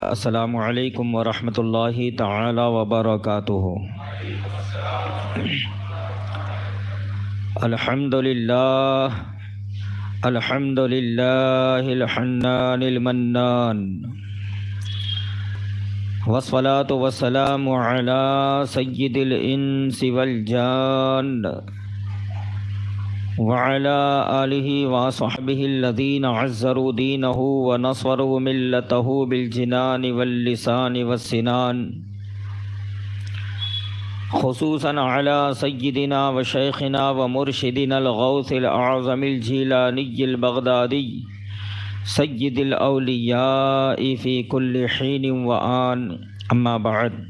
السلام علیکم ورحمۃ اللہ تعالی وبرکاتہ۔ الحمد للہ الحنان المنان، والصلاة والسلام علی سید الانس والجان، وعلى آلہ وصحبہ الذین عزروا دینہ ونصروا ملتہ بالجنان واللسان والسنان، خصوصاً علی سیدنا وشیخنا ومرشدنا الغوث الاعظم الجیلانی البغدادی سید الاولیاء فی کل حین وآن، اما بعد۔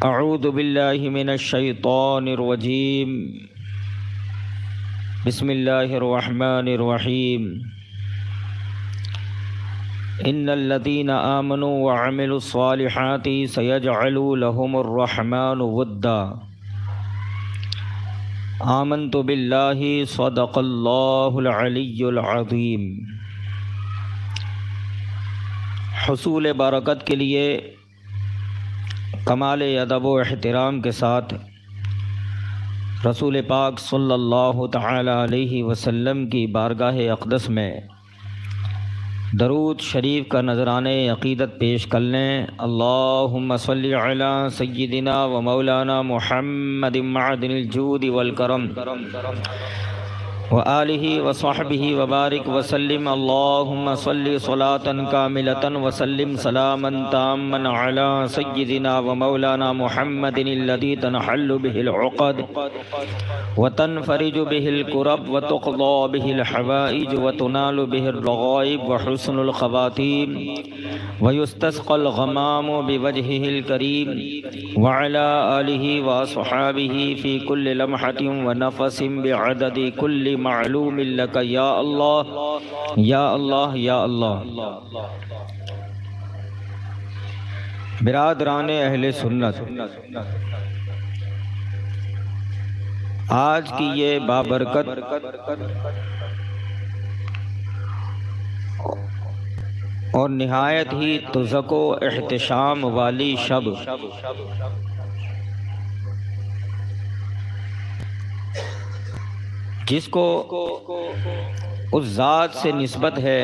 اعوذ باللہ من الشیطان الرجیم، بسم اللہ الرحمن الرحیم۔ ان الذین آمنوا وعملوا الصالحات سیجعل لهم الرحمن ودا، آمنت باللہ صدق اللہ العلی العظیم۔ حصول برکت کے لیے کمال ادب و احترام کے ساتھ رسول پاک صلی اللہ تعالی علیہ وسلم کی بارگاہ اقدس میں درود شریف کا نذرانے عقیدت پیش کر لیں۔ اللہم صلی علی سیدنا و مولانا محمد معدن الجود والکرم وآلہ وصحبہ وبارک وسلم۔ اللہم صلی صلاة کاملة وسلم سلاما تاما علی سیدنا و مولانا محمد الذی تنحل به العقد وتنفرج به الكرب وتقضى به الحوائج وتنال به الرغائب وحسن الخواتيم ويستسقى الغمام بوجهه الكريم وعلى آله وصحابه في كل لمحة ونفس بعدد كل معلوم لك یا اللہ یا اللہ یا اللہ۔ برادران اہل سنت، آج کی یہ بابرکت اور نہایت ہی تزک و احتشام والی شب جس کو اس ذات سے نسبت ہے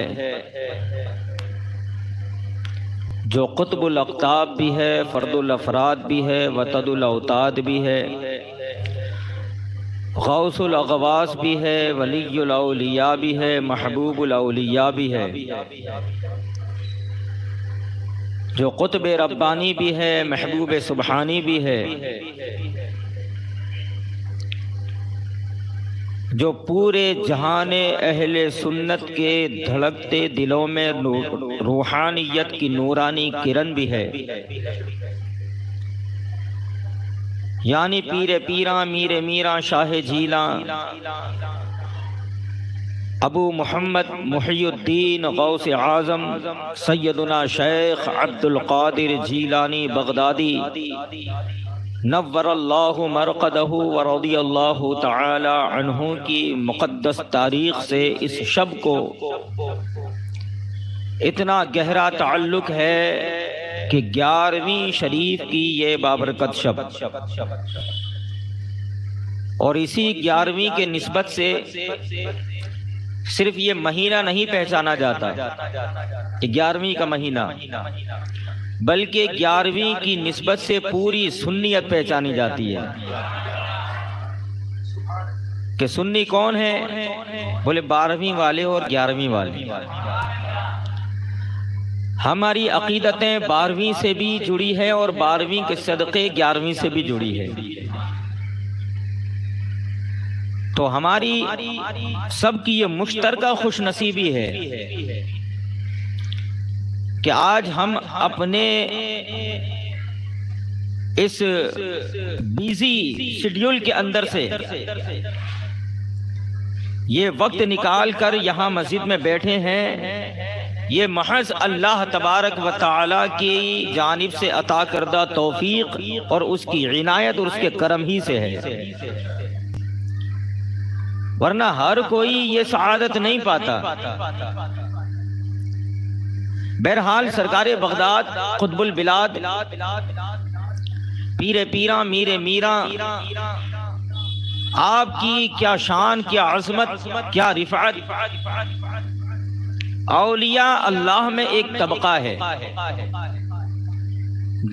جو قطب الاقطاب بھی ہے، فرد الافراد بھی ہے، وتد الاوتاد بھی ہے، غوث الاغواث بھی ہے، ولی الاولیاء بھی ہے، محبوب الاولیاء بھی ہے، جو قطب ربانی بھی ہے، محبوب سبحانی بھی ہے، جو پورے جہان اہل سنت کے دھڑکتے دلوں میں روحانیت کی نورانی کرن بھی ہے، یعنی پیر پیراں میر میراں شاہ جیلاں ابو محمد محی الدین غوث اعظم سیدنا شیخ عبد القادر جیلانی بغدادی نور اللہ مرقدہ ورضی اللہ تعالی عنہ کی مقدس تاریخ سے اس شب کو اتنا گہرا تعلق ہے کہ 11ویں شریف کی یہ بابرکت شب، اور اسی 11ویں کے نسبت سے صرف یہ مہینہ نہیں پہچانا جاتا کہ 11ویں کا مہینہ، بلکہ 11ویں کی نسبت سے پوری سنیت پہچانی جاتی ہے کہ سنی کون ہے؟ بولے 12ویں والے اور 11ویں والے۔ ہماری عقیدتیں 12ویں سے بھی جڑی ہے اور 12ویں کے صدقے 11ویں سے بھی جڑی ہے، تو ہماری سب کی یہ مشترکہ خوش نصیبی ہے کہ آج ہم اپنے اس بیزی شیڈیول کے اندر سے یہ وقت نکال کر یہاں مسجد میں بیٹھے ہیں، یہ محض اللہ تبارک و تعالی کی جانب سے عطا کردہ توفیق اور اس کی عنایت اور اس کے کرم ہی سے ہے، ورنہ ہر کوئی یہ سعادت نہیں پاتا بہرحال سرکار بغداد قطب البلاد پیر پیراں میر میراں، آپ کی کیا شان، کیا عظمت، کیا رفعت۔ اولیاء اللہ میں ایک طبقہ ہے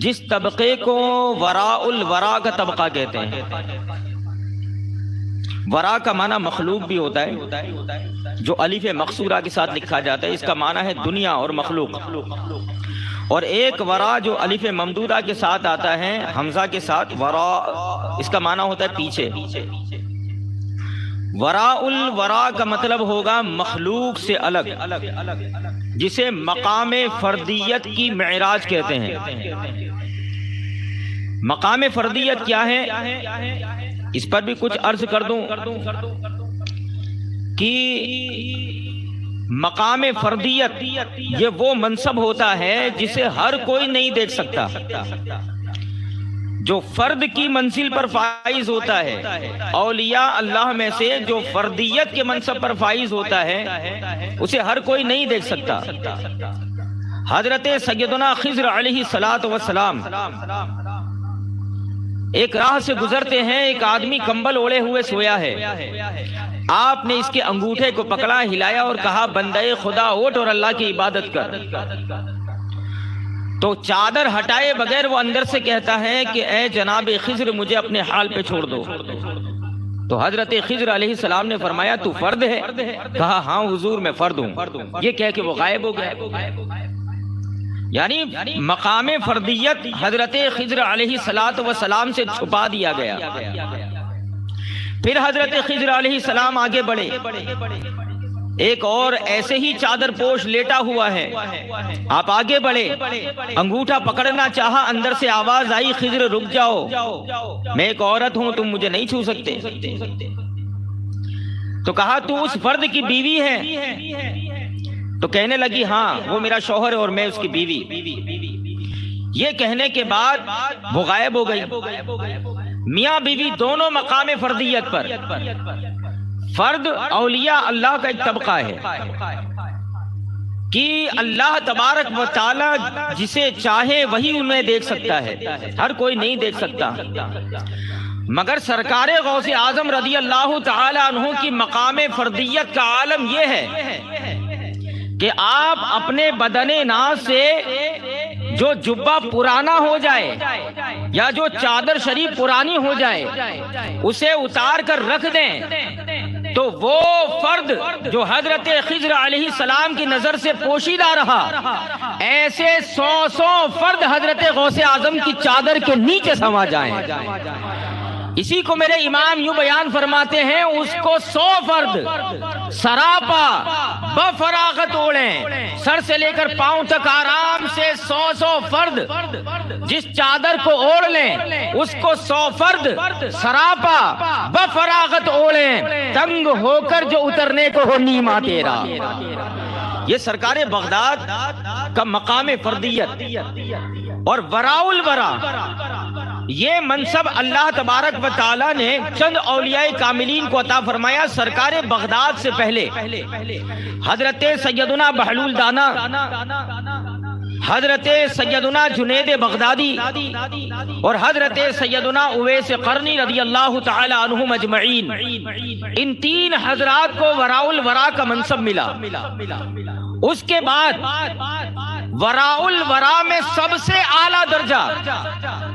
جس طبقے کو وراء الورا کا طبقہ کہتے ہیں۔ ورا کا معنی مخلوق بھی ہوتا ہے، جو الف مقصورہ کے ساتھ لکھا جاتا ہے، اس کا معنی ہے دنیا اور مخلوق۔ اور ایک ورا جو الف ممدودہ کے ساتھ آتا ہے حمزہ کے ساتھ، ورا، اس کا معنی ہوتا ہے پیچھے۔ وراء الورا کا مطلب ہوگا مخلوق سے الگ، جسے مقام فردیت کی معراج کہتے ہیں۔ مقام فردیت کیا ہے، اس پر بھی کچھ عرض کر دوں کہ مقام فردیت یہ وہ منصب ہوتا ہے جسے ہر کوئی نہیں دیکھ سکتا۔ جو فرد کی منزل پر فائز ہوتا ہے، اولیاء اللہ میں سے جو فردیت کے منصب پر فائز ہوتا ہے، اسے ہر کوئی نہیں دیکھ سکتا۔ حضرت سیدنا خضر علیہ السلام ایک راہ سے گزرتے ہیں، ایک آدمی کمبل اوڑے ہوئے سویا ہے۔ آپ نے اس کے انگوٹھے کو پکڑا، ہلایا اور کہا بندے خدا اٹھ اور اللہ کی عبادت کر۔ تو چادر ہٹائے بغیر وہ اندر سے کہتا ہے کہ اے جناب خضر مجھے اپنے حال پہ چھوڑ دو۔ تو حضرت خضر علیہ السلام نے فرمایا تو فرد ہے؟ کہا ہاں حضور میں فرد ہوں۔ یہ کہہ کے وہ غائب ہو گئے۔ یعنی مقام فردیت حضرت خضر علیہ السلام سے چھپا دیا گیا۔ پھر حضرت خضر علیہ السلام آگے بڑھے، ایک اور ایسے ہی چادر پوش لیٹا ہوا ہے۔ آپ آگے بڑھے، انگوٹھا پکڑنا چاہا، اندر سے آواز آئی خضر رک جاؤ، میں ایک عورت ہوں، تم مجھے نہیں چھو سکتے۔ تو کہا تو اس فرد کی بیوی ہے؟ تو کہنے لگی ہاں وہ میرا شوہر ہے اور میں اس کی بیوی۔ یہ کہنے کے بعد وہ غائب ہو گئی۔ میاں بیوی دونوں مقام فردیت پر۔ فرد اولیاء اللہ کا ایک طبقہ ہے کہ اللہ تبارک و تعالی جسے چاہے وہی انہیں دیکھ سکتا ہے، ہر کوئی نہیں دیکھ سکتا۔ مگر سرکار غوث اعظم رضی اللہ تعالی عنہ کی مقام فردیت کا عالم یہ ہے کہ آپ اپنے بدن ناز سے جو جبہ پرانا ہو جائے یا جو چادر شریف پرانی ہو جائے اسے اتار کر رکھ دیں تو وہ فرد جو حضرت خضر علیہ السلام کی نظر سے پوشیدہ رہا، ایسے 100 فرد حضرت غوث اعظم کی چادر کے نیچے سما جائیں۔ اسی کو میرے امام یوں بیان فرماتے ہیں، اس کو 100 فرد سراپا بفراغت اوڑیں، سر سے لے کر پاؤں تک آرام سے 100 فرد جس چادر کو اوڑھ لیں، اس کو 100 فرد سراپا بفراغت اوڑیں، تنگ ہو کر جو اترنے کو ہو نیما تیرا۔ یہ سرکار بغداد کا مقام فردیت اور وراء الورا، یہ منصب اللہ تبارک و تعالی نے چند اولیاء کاملین کو عطا فرمایا۔ سرکار بغداد سے پہلے حضرت سیدنا بہلول دانا، حضرت سیدنا جنید بغدادی اور حضرت سیدنا اویس قرنی رضی اللہ تعالی عنہم اجمعین، ان 3 حضرات کو وراء الورا کا منصب ملا۔ اس کے بعد وراء الورا میں سب سے اعلیٰ درجہ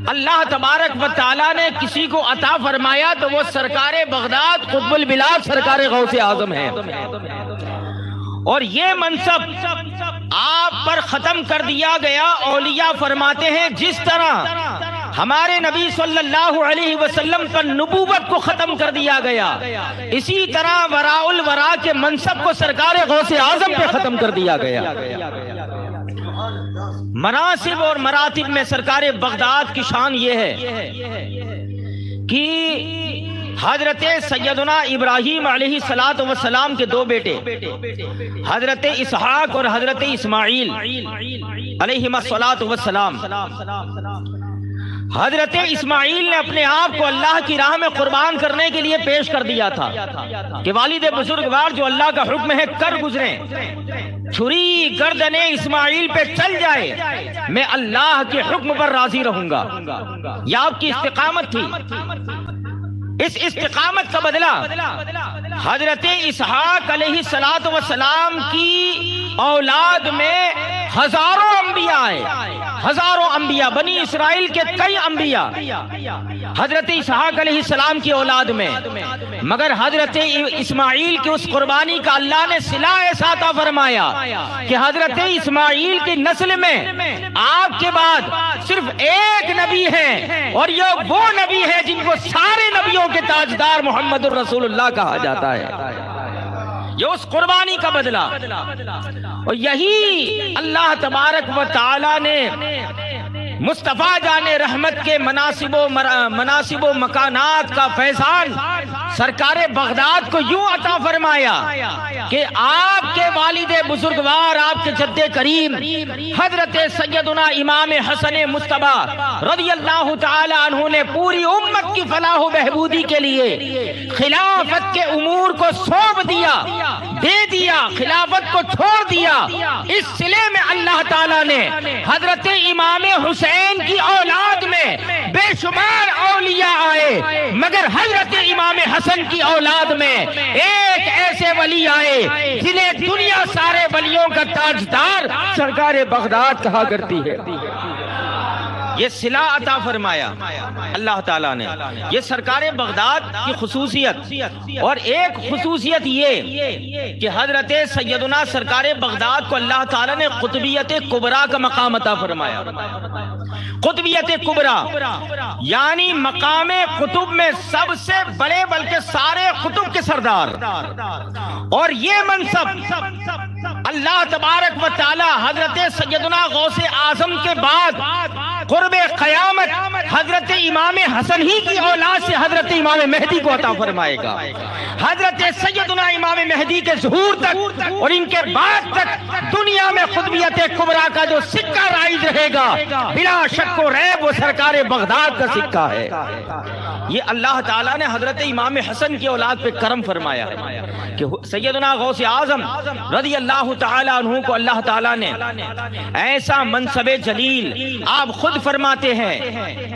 اللہ تبارک و تعالیٰ نے کسی کو عطا فرمایا تو وہ سرکار بغداد قطب البلاد سرکار غوث اعظم ہے۔ اور یہ منصب آپ پر ختم کر دیا گیا۔ اولیاء فرماتے ہیں جس طرح ہمارے نبی صلی اللہ علیہ وسلم پر نبوت کو ختم کر دیا گیا، اسی طرح وراء الورا کے منصب کو سرکار غوث اعظم پہ ختم کر دیا گیا۔ مناصب اور مراتب میں سرکار بغداد کی شان یہ ہے کہ حضرت سیدنا ابراہیم علیہ السلام کے 2 بیٹے حضرت اسحاق اور حضرت اسماعیل علیہم السلام، حضرت اسماعیل نے اپنے آپ کو اللہ کی راہ میں قربان کرنے کے لیے پیش کر دیا تھا کہ والد بزرگوار جو اللہ کا حکم ہے کر گزریں، چھری گردن اسماعیل پہ چل جائے، میں اللہ کے حکم پر راضی رہوں گا۔ یہ آپ کی استقامت تھی۔ اس استقامت کا بدلہ حضرت اسحاق علیہ السلام کی اولاد میں ہزاروں انبیاء آئے، ہزاروں انبیاء، بنی اسرائیل کے کئی انبیاء حضرت اسحاق علیہ السلام کی اولاد میں، مگر حضرت اسماعیل کی اس قربانی کا اللہ نے صلہ ایسا عطا فرمایا کہ حضرت اسماعیل کی نسل میں آپ کے بعد صرف ایک نبی ہے، اور یہ وہ نبی ہے جن کو سارے نبیوں کے تاجدار محمد الرسول اللہ کہا جاتا ہے۔ یہ اس قربانی کا بدلہ، اور یہی اللہ تبارک و تعالی نے مصطفیٰ جان رحمت کے مناسب و مکانات کا فیضان سرکار بغداد کو یوں عطا فرمایا کہ آپ کے والد بزرگوار، آپ کے جد کریم حضرت سیدنا امام حسن مصطفیٰ رضی اللہ تعالی عنہ نے پوری امت کی فلاح و بہبودی کے لیے خلافت کے امور کو سونپ دیا، دے دیا، خلافت کو چھوڑ دیا۔ اس صلے میں اللہ تعالی نے حضرت امام حسین کی اولاد میں بے شمار اولیاء آئے، مگر حضرت امام حسن کی اولاد میں ایک ایسے ولی آئے جنہیں دنیا سارے ولیوں کا تاجدار سرکار بغداد کہا کرتی ہے۔ یہ صلہ عطا فرمایا اللہ تعالیٰ نے۔ یہ سرکار بغداد کی خصوصیت، اور ایک خصوصیت یہ کہ حضرت سیدنا سرکار بغداد کو اللہ تعالیٰ نے قطبیت کبریٰ کا مقام عطا فرمایا۔ قطبیت کبریٰ یعنی مقام قطب میں سب سے بڑے بلکہ سارے قطب کے سردار، اور یہ منصب اللہ تبارک و تعالی حضرت سیدنا غوث اعظم کے بعد قرب قیامت حضرت امام حسن ہی کی اولاد سے حضرت امام مہدی کو عطا فرمائے گا۔ حضرت سیدنا امام مہدی کے ظہور تک اور ان کے بعد تک دنیا میں قطبیت کبریٰ کا جو سکہ رائج رہے گا، بلا شک و ریب وہ سرکار بغداد کا سکہ ہے۔ یہ اللہ تعالیٰ نے حضرت امام حسن کی اولاد پہ کرم فرمایا کہ سیدنا غوث اعظم رضی اللہ تعالیٰ عنہ کو اللہ تعالیٰ نے ایسا منصب جلیل، آپ خود فرماتے ہیں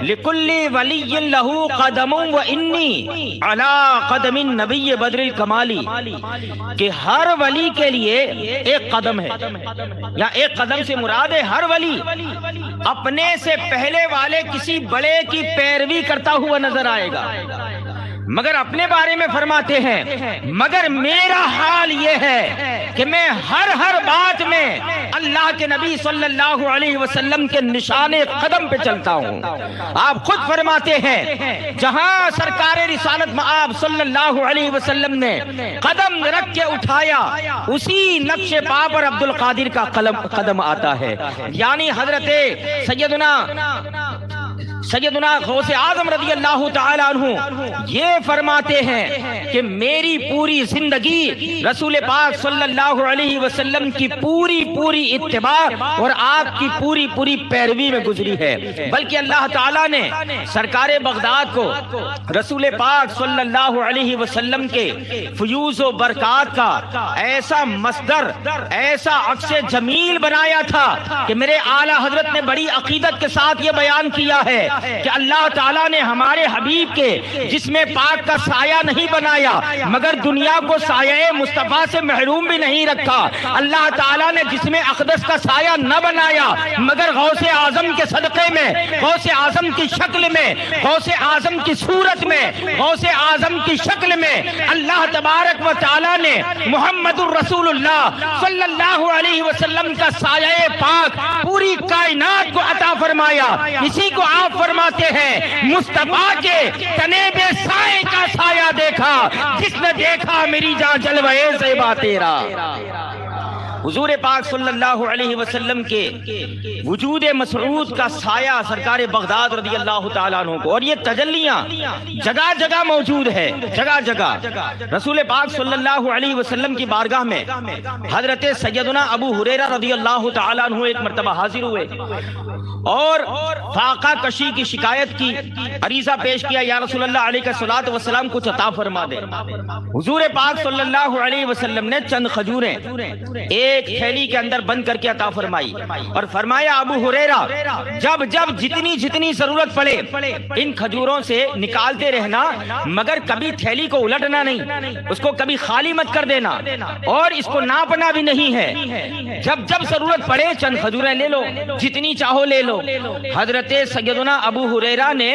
لِكُلِّ وَلِيٍّ لَهُ قَدَمٌ وَإِنِّي عَلَىٰ قَدَمِ النَّبِيِّ بَدْرِ الْكَمَالِ، کہ ہر ولی کے لیے ایک قدم ہے، یا ایک قدم سے مراد ہے ہر ولی اپنے سے پہلے والے کسی بڑے کی پیروی کرتا ہوا نظر آئے گا، مگر اپنے بارے میں فرماتے ہیں مگر میرا حال یہ ہے کہ میں ہر بات میں اللہ کے نبی صلی اللہ علیہ وسلم کے نشان قدم پہ چلتا ہوں۔ آپ خود فرماتے ہیں جہاں سرکار رسالت مآب صلی اللہ علیہ وسلم نے قدم رکھ کے اٹھایا، اسی نقش پا پر عبد القادر کا قدم آتا ہے۔ یعنی حضرت سیدنا غوث اعظم رضی اللہ تعالیٰ عنہ یہ فرماتے ہیں کہ میری پوری زندگی رسول پاک صلی اللہ علیہ وسلم کی پوری اتباع اور آپ کی پوری پیروی میں گزری ہے، بلکہ اللہ تعالیٰ نے سرکار بغداد کو رسول پاک صلی اللہ علیہ وسلم کے فیوز و برکات کا ایسا مصدر، ایسا عکس جمیل بنایا تھا کہ میرے اعلیٰ حضرت نے بڑی عقیدت کے ساتھ یہ بیان کیا ہے کہ اللہ تعالیٰ نے ہمارے حبیب کے جسم پاک کا سایہ نہیں بنایا، مگر دنیا کو سایہ مصطفیٰ سے محروم بھی نہیں رکھا۔ اللہ تعالیٰ نے جسم اقدس کا سایہ نہ بنایا، مگر غوث اعظم کے صدقے میں، غوث اعظم کی شکل میں، غوث اعظم کی صورت میں، غوث اعظم کی شکل میں اللہ تبارک و تعالیٰ نے محمد الرسول اللہ صلی اللہ علیہ وسلم کا سایہ پاک پوری کائنات کو عطا فرمایا۔ اسی کو آپ فرماتے ہیں مصطفیٰ کے تنے بے سائے کا سایہ دیکھا، جس نے دیکھا میری جان جلوہ زیبا تیرا۔ حضور پاک صلی اللہ علیہ وسلم کے وجود مسعود کا سایہ سرکار بغداد رضی اللہ تعالیٰ عنہ کو، اور یہ تجلیاں جگہ جگہ موجود ہے، جگہ جگہ۔ رسول پاک صلی اللہ علیہ وسلم کی بارگاہ میں حضرت سیدنا ابو ہریرہ رضی اللہ تعالیٰ عنہ ایک مرتبہ حاضر ہوئے اور فاقہ کشی کی شکایت کی، عریضہ پیش کیا، یا رسول اللہ علیہ الصلوۃ والسلام کچھ عطا فرما دے۔ حضور پاک صلی اللہ علیہ وسلم نے چند کھجوریں ایک تھیلی کے اندر بند کر کے عطا فرمائی اور فرمایا ابو ہریرہ جب جب جتنی ضرورت پڑے ان کھجوروں سے نکالتے رہنا، مگر کبھی تھیلی کو الٹنا نہیں، اس کو کبھی خالی مت کر دینا اور اس کو ناپنا بھی نہیں ہے، جب جب ضرورت پڑے چند کھجوریں لے لو، جتنی چاہو لے لو۔ حضرت سیدنا ابو ہریرہ نے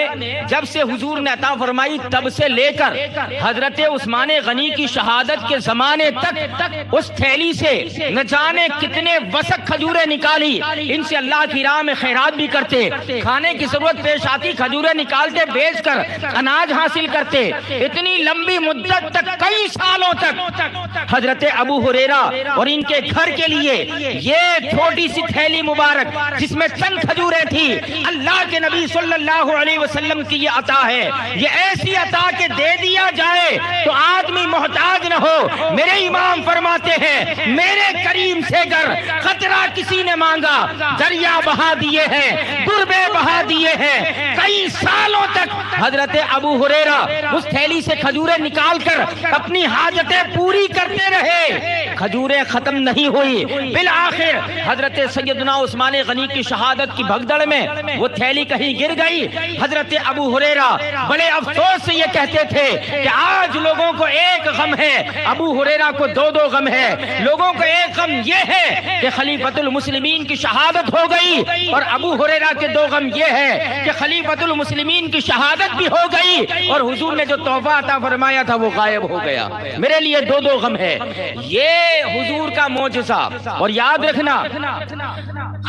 جب سے حضور نے عطا فرمائی تب سے لے کر حضرت عثمان غنی کی شہادت کے زمانے تک اس تھیلی سے نہ جانے کتنے وسق کھجوریں نکالی، ان سے اللہ کی راہ میں خیرات بھی کرتے، کھانے کی ضرورت پیش آتی کھجوریں نکالتے، بیچ کر اناج حاصل کرتے۔ اتنی لمبی مدت تک، کئی سالوں تک حضرت ابو ہریرہ اور ان کے گھر کے لیے یہ چھوٹی سی تھیلی مبارک جس میں چند کھجوریں تھی، اللہ کے نبی صلی اللہ علیہ وسلم کی یہ عطا ہے۔ یہ ایسی عطا کہ دے دیا جائے تو آدمی محتاج نہ ہو۔ میرے امام فرماتے ہیں میرے کریم سے گر قطرہ کسی نے مانگا، دریا بہا دیے ہیں، دربے بہا دیے ہیں۔ کئی سالوں تک حضرت ابو ہریرہ اس تھیلی سے کھجوریں نکال کر اپنی حاجتیں پوری کرتے رہے، کھجوریں ختم نہیں ہوئی۔ بالآخر حضرت سیدنا عثمان غنی کی شہادت کی بھگدڑ میں وہ تھیلی کہیں گر گئی۔ حضرت ابو ہریرہ بڑے افسوس سے یہ کہتے تھے کہ آج لوگوں کو ایک غم ہے، ابو ہریرہ کو دو غم ہے۔ لوگوں کو ایک غم یہ ہے کہ خلیفۃ المسلمین کی شہادت ہو گئی، اور ابو ہریرہ کے دو غم یہ ہے کہ خلیفۃ المسلمین کی شہادت بھی ہو گئی اور حضور نے جو تحفہ عطا فرمایا تھا وہ غائب ہو گیا۔ میرے لیے دو غم ہے۔ یہ حضور کا معجزہ، اور یاد رکھنا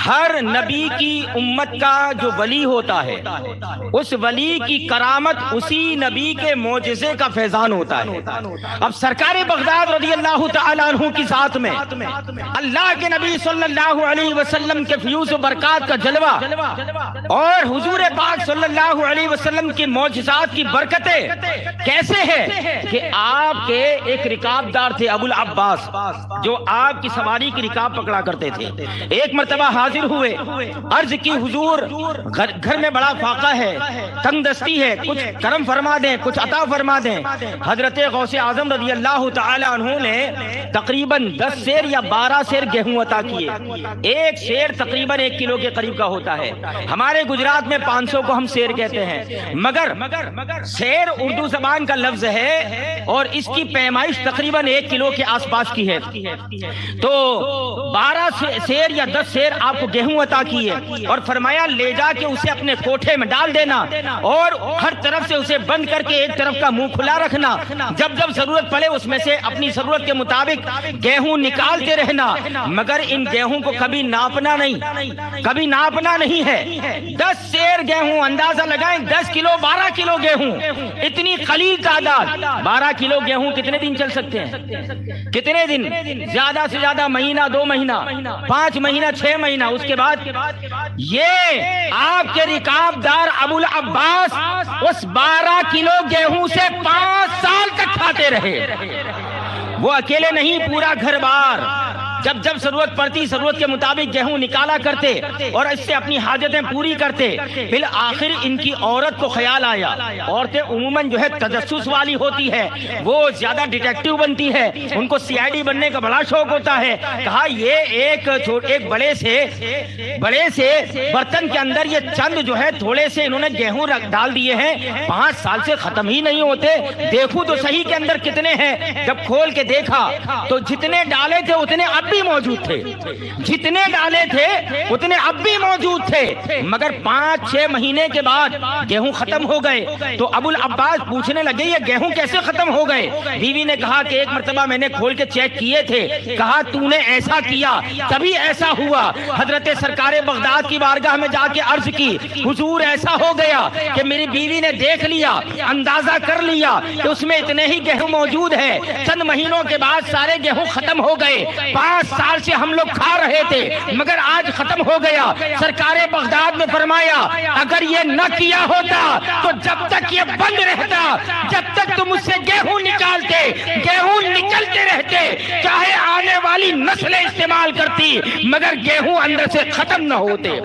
ہر نبی کی امت کا جو ولی ہوتا ہے اس ولی کی کرامت اسی نبی کے معجزے کا فیضان ہوتا ہے۔ اب سرکار بغداد رضی اللہ تعالیٰ عنہ کی ذات میں اللہ کے نبی صلی اللہ علیہ وسلم کے فیوز و برکات کا جلوہ اور حضور پاک صلی اللہ علیہ وسلم کی معجزات کی برکتیں کیسے ہے کہ آپ کے ایک رکابدار تھے ابو العباس، جو آپ کی سواری کی رکاب پکڑا کرتے تھے۔ ایک مرتبہ حاضر ہوئے، عرض کی حضور گھر میں بڑا فاقہ ہے، تنگ دستی ہے، کچھ کرم فرما دیں، کچھ عطا فرما دیں۔ حضرت غوث اعظم رضی اللہ تعالی عنہ نے تقریباً 10 سیر یا 12 سیر گیہوں عطا کیے۔ ایک سیر تقریباً 1 کلو کے قریب کا ہوتا ہے۔ ہمارے گجرات میں 500 کو ہم سیر کہتے ہیں، مگر سیر اردو زبان کا لفظ ہے اور اس کی پیمائش تقریباً 1 کلو کے آس پاس کی ہے۔ تو 12 سیر یا 10 سیر آپ کو گیہوں عطا کیے اور فرمایا لے جا کے اسے اپنے کوٹھے میں ڈال دینا اور ہر طرف سے اسے بند کر کے ایک طرف کا منہ کھلا رکھنا، جب جب ضرورت پڑے اس میں سے اپنی ضرورت کے مطابق گیہوں نکالتے رہنا، مگر ان گیہوں کو کبھی ناپنا نہیں ہے۔ 10 سیر گیہوں، اندازہ لگائیں 10 کلو 12 کلو گیہوں، اتنی قلیل تعداد۔ 12 کلو گیہوں کتنے دن چل سکتے ہیں؟ کتنے دن؟ زیادہ سے زیادہ مہینہ، 2 مہینہ، 5 مہینہ، 6 مہینہ۔ اس کے بعد یہ آپ کے رکابدار ابو العباس اس 12 کلو گیہوں سے 5 سال تک کھاتے رہے۔ وہ اکیلے نہیں، پورا گھر بار جب جب ضرورت پڑتی ضرورت کے مطابق گیہوں نکالا کرتے اور اس سے اپنی حاجتیں پوری کرتے۔ بالآخر ان کی عورت کو خیال آیا، عورتیں عموماً جو ہے تجسس والی ہوتی ہے، وہ زیادہ ڈیٹیکٹیو بنتی ہے، ان کو CID بننے کا بڑا شوق ہوتا ہے۔ کہا یہ ایک بڑے سے برتن کے اندر یہ چند جو ہے تھوڑے سے انہوں نے گیہوں ڈال دیے ہیں، 5 سال سے ختم ہی نہیں ہوتے، دیکھوں تو صحیح کے اندر کتنے ہیں۔ جب کھول کے دیکھا تو جتنے ڈالے تھے اتنے اب بھی موجود تھے، جتنے ڈالے تھے اتنے اب بھی موجود تھے، مگر 5-6 مہینے کے بعد گیہوں ختم ہو گئے۔ تو ابو العباس پوچھنے لگے یہ گیہوں کیسے ختم ہو گئے؟ بیوی نے کہا کہ ایک مرتبہ میں نے کھول کے چیک کیے تھے، کہا تو نے ایسا کیا تبھی ایسا ہوا۔ حضرت سرکار بغداد کی بارگاہ میں جا کے عرض کی حضور ایسا ہو گیا کہ میری بیوی نے دیکھ لیا، اندازہ کر لیا کہ اس میں اتنے ہی گیہوں موجود ہیں، چند مہینوں کے بعد سارے گیہوں ختم ہو گئے، 5 5 سال سے ہم لوگ کھا رہے تھے مگر آج ختم ہو گیا۔ سرکار بغداد نے فرمایا اگر یہ نہ کیا ہوتا تو جب تک یہ بند رہتا، جب تک تم اس سے گیہوں نکالتے، گیہوں نکلتے رہتے، چاہے آنے والی نسلیں استعمال کرتی مگر گیہوں اندر سے ختم نہ ہوتے۔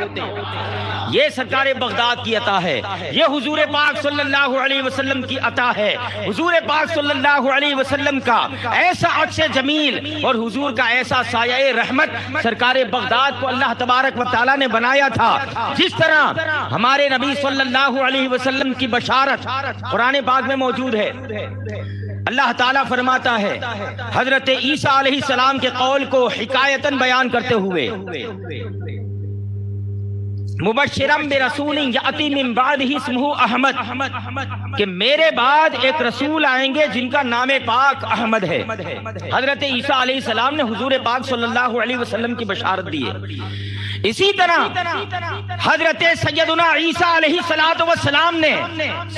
یہ سرکار بغداد کی عطا ہے، یہ حضور پاک صلی اللہ علیہ وسلم کی عطا ہے۔ حضور پاک صلی اللہ علیہ وسلم کا ایسا عکس جمیل اور حضور کا ایسا سایہ رحمت سرکار بغداد کو اللہ تبارک و تعالیٰ نے بنایا تھا۔ جس طرح ہمارے نبی صلی اللہ علیہ وسلم کی بشارت قرآن پاک میں موجود ہے، اللہ تعالیٰ فرماتا ہے حضرت عیسیٰ علیہ السلام کے قول کو حکایتاً بیان کرتے ہوئے مبشرم برسول یاتی من بعدہ اسمہ احمد، کہ میرے بعد ایک رسول آئیں گے جن کا نام پاک احمد ہے۔ حضرت عیسیٰ علیہ السلام نے حضور پاک صلی اللہ علیہ وسلم کی بشارت دی ہے۔ اسی طرح حضرت سیدنا عیسیٰ علیہ السلام نے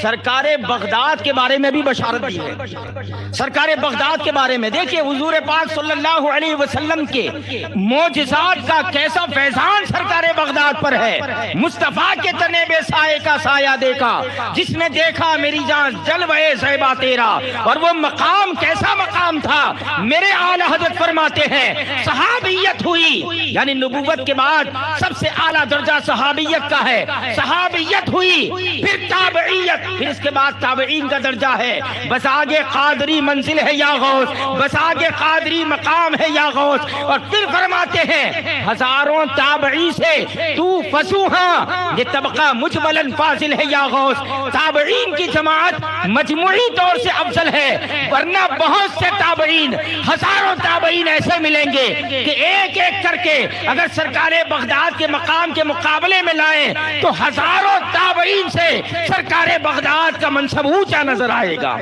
سرکار بغداد کے بارے میں بھی بشارت دی ہے۔ سرکار بغداد کے بارے میں دیکھیے حضور پاک صلی اللہ علیہ وسلم کے معجزات کا کیسا فیضان سرکار بغداد پر ہے۔ مصطفیٰ کے تنے بے سائے کا سایہ دیکھا، جس نے دیکھا میری جان جلوے زیبا تیرا، اور وہ مقام کیسا مقام تھا۔ میرے اعلیٰ حضرت فرماتے ہیں صحابیت ہوئی، یعنی نبوت کے بعد سب سے اعلیٰ درجہ صحابیت کا ہے، صحابیت ہوئی، پھر تابعیت، پھر اس کے بعد تابعین کا درجہ ہے۔ بس آگے قادری منزل ہے یا غوث، بس آگے قادری مقام ہے یا غوث، اور پھر فرماتے ہیں ہزاروں تابعی سے تو فسوہاں، یہ طبقہ مجملاً فاضل ہے یا غوث۔ تابعین کی جماعت مجموعی طور سے افضل ہے، ورنہ بہت سے تابعین، ہزاروں تابعین ایسے ملیں گے کہ ایک ایک کر کے اگر سرکار بغداد کے مقام کے مقابلے میں لائیں تو ہزاروں تابعین سے سرکار بغداد کا منصب اونچا نظر آئے گا۔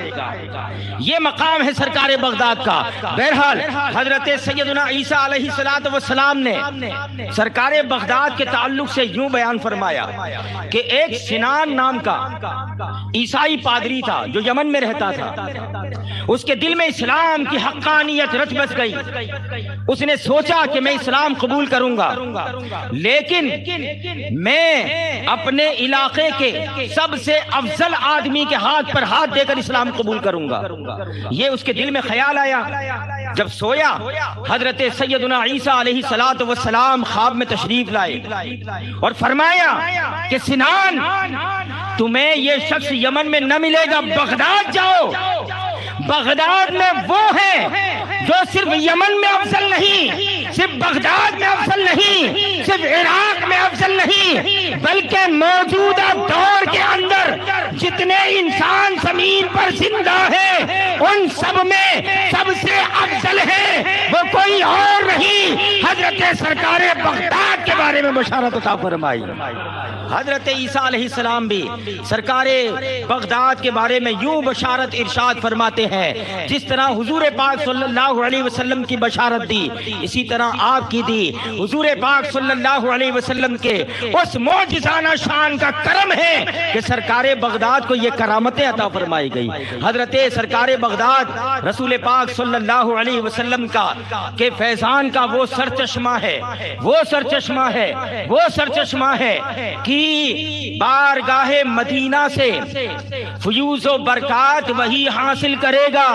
یہ مقام ہے سرکار بغداد کا۔ بہرحال حضرت سیدنا عیسیٰ علیہ السلام نے سرکار بغداد کے تعلق سے یوں بیان فرمایا کہ ایک سنان نام کا عیسائی پادری تھا جو یمن میں رہتا تھا۔ اس کے دل میں اسلام کی حقانیت رچ بس گئی۔ اس نے سوچا کہ میں اسلام قبول کروں گا، لیکن میں اپنے علاقے کے سب سے افضل آدمی کے ہاتھ پر ہاتھ دے کر اسلام قبول کروں گا۔ یہ اس کے دل میں خیال آیا۔ جب سویا حضرت سیدنا عیسیٰ علیہ السلام خواب میں تشریف لائے اور فرمایا کہ سنان تمہیں یہ شخص یمن میں نہ ملے گا، بغداد جاؤ۔ بغداد میں وہ ہے جو صرف یمن میں افضل نہیں، صرف بغداد میں افضل نہیں، صرف عراق میں افضل نہیں، بلکہ موجودہ دور کے اندر جتنے انسان زمین پر زندہ ہیں ان سب میں سب سے افضل ہے، وہ کوئی اور نہیں، حضرت سرکار بغداد کے بارے میں بشارت عطا فرمائی۔ حضرت عیسیٰ علیہ السلام بھی سرکار بغداد کے بارے میں یوں بشارت ارشاد فرماتے ہیں، جس طرح حضور پاک صلی اللہ علیہ وسلم کی بشارت دی اسی طرح آپ کی دی۔ حضور پاک صلی اللہ علیہ وسلم کے اس معجزانہ شان کا کرم ہے کہ سرکار بغداد کو یہ کرامتیں عطا فرمائی گئی۔ حضرت سرکار بغداد رسول پاک صلی اللہ علیہ وسلم کا کہ فیضان کا وہ سرچشمہ ہے، وہ سرچشمہ ہے، وہ سرچشمہ ہے کہ بارگاہ مدینہ سے فیوز و برکات وہی حاصل کرے گا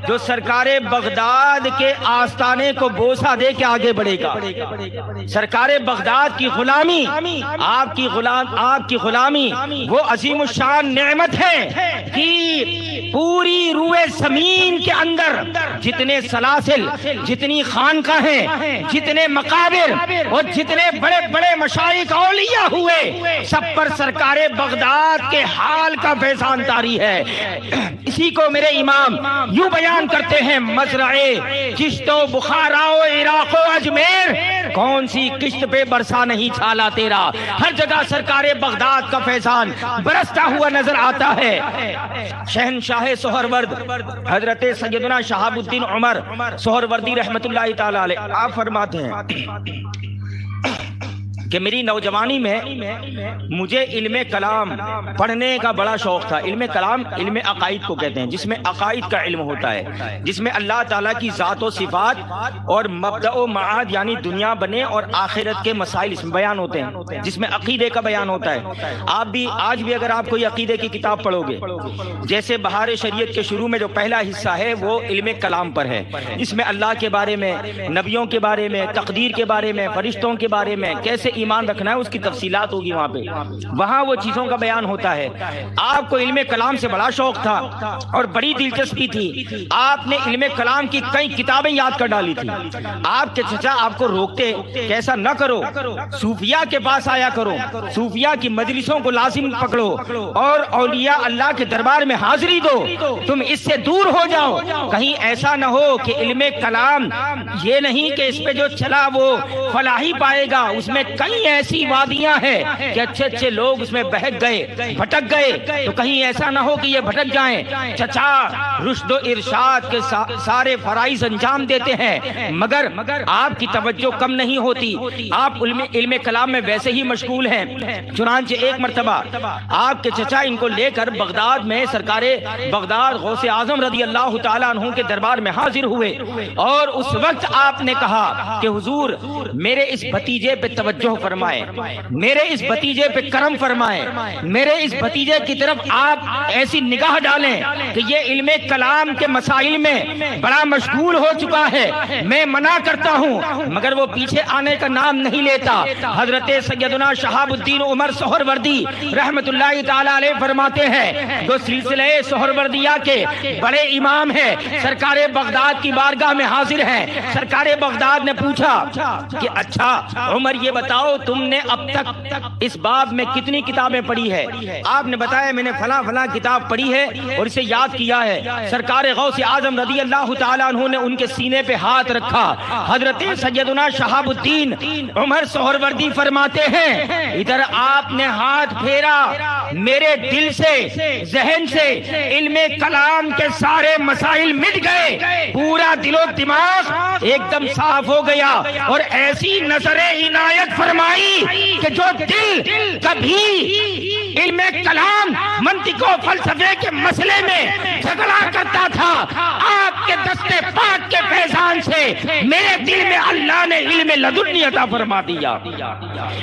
جو سرکار بغداد کے آستانے کو بوسہ دے کے آگے بڑھے گا۔ سرکار بغداد کی غلامی، آپ کی غلامی وہ عظیم الشان نعمت ہے کہ پوری روئے زمین کے اندر جتنے سلاسل، جتنی خانقاہیں، جتنے مقابر اور جتنے بڑے بڑے مشائخ اولیاء ہوئے، سب پر سرکار بغداد کے حال کا فیضان طاری ہے۔ اسی کو میرے امام یوں بیان کرتے ہیں، مزرعے چشت و بخارا و عراق و اجمیر، کون سی قسط پہ برسا نہیں چھالا تیرا، ہر جگہ سرکار بغداد کا فیضان برستا ہوا نظر آتا ہے۔ شہنشاہ سہرورد حضرت سیدنا شہاب الدین عمر سہروردی رحمت اللہ تعالی علیہ آپ فرماتے ہیں کہ میری نوجوانی میں مجھے علم کلام پڑھنے کا بڑا شوق تھا۔ علم کلام علم عقائد کو کہتے ہیں، جس میں عقائد کا علم ہوتا ہے، جس میں اللہ تعالیٰ کی ذات و صفات اور مبدأ و معاد یعنی دنیا بنے اور آخرت کے مسائل اس میں بیان ہوتے ہیں، جس میں عقیدے کا بیان ہوتا ہے۔ آپ بھی آج بھی اگر آپ کوئی عقیدے کی کتاب پڑھو گے، جیسے بہار شریعت کے شروع میں جو پہلا حصہ ہے وہ علم کلام پر ہے، اس میں اللہ کے بارے میں، نبیوں کے بارے میں، تقدیر کے بارے میں، فرشتوں کے بارے میں، کیسے ایمان رکھنا ہے اس کی تفصیلات ہوگی وہاں پہ، وہاں وہ چیزوں کا بیان ہوتا ہے۔ آپ کو علم کلام سے بڑا شوق تھا اور بڑی دلچسپی تھی، آپ نے علم کلام کی کئی کتابیں یاد کر ڈالی تھی۔ آپ کے چچا آپ کو روکتے کہ ایسا نہ کرو، صوفیاء کے پاس آیا کرو، صوفیاء کی مجلسوں کو لازم پکڑو اور اولیاء اللہ کے دربار میں حاضری دو، تم اس سے دور ہو جاؤ، کہیں ایسا نہ ہو کہ علم کلام یہ نہیں کہ اس پہ جو چلا وہ فلاحی پائے گا، اس میں کئی ایسی وادیاں ہیں کہ اچھے اچھے لوگ اس میں بہک گئے، بھٹک گئے، تو کہیں ایسا نہ ہو کہ یہ بھٹک جائیں۔ چچا رشد و ارشاد کے سارے فرائض انجام دیتے ہیں، مگر آپ کی توجہ کم نہیں ہوتی، آپ علم کلام میں ویسے ہی مشغول ہیں۔ چنانچہ ایک مرتبہ آپ کے چچا ان کو لے کر بغداد میں سرکار بغداد غوث اعظم رضی اللہ تعالیٰ عنہ کے دربار میں حاضر ہوئے، اور اس وقت آپ نے کہا کہ حضور میرے اس بھتیجے پہ توجہ فرمائے، میرے اس بھتیجے پہ کرم فرمائے، میرے اس بھتیجے کی طرف آپ ایسی نگاہ ڈالیں کہ یہ علم کلام کے مسائل میں بڑا مشغول ہو چکا ہے، میں منع کرتا ہوں، مگر وہ پیچھے آنے کا نام نہیں لیتا۔ حضرت سیدنا شہاب الدین عمر سہروردی رحمت اللہ تعالی علیہ فرماتے ہیں، جو سلسلہ سہروردیہ کے بڑے امام ہیں، سرکار بغداد کی بارگاہ میں حاضر ہیں۔ سرکار بغداد نے پوچھا کہ اچھا عمر یہ بتاؤ تم نے اب تک اس باب میں کتنی کتابیں پڑھی ہے؟ آپ نے بتایا میں نے فلاں فلاں کتاب پڑھی ہے اور اسے یاد کیا ہے۔ سرکار غوث اعظم رضی اللہ تعالیٰ عنہ نے ان کے سینے پہ ہاتھ رکھا۔ حضرت سیدنا شہاب الدین عمر سہروردی فرماتے ہیں ادھر آپ نے ہاتھ پھیرا، میرے دل سے ذہن سے علم کلام کے سارے مسائل مٹ گئے، پورا دل و دماغ ایک دم صاف ہو گیا، اور ایسی نظر عنایت فرمائی کہ جو دل کبھی علم کلام منطق و فلسفے کے مسئلے میں جھگڑا کرتا تھا، آپ کے دستے پاک کے فیضان سے میرے دل میں اللہ نے علم لدنی عطا فرما دیا،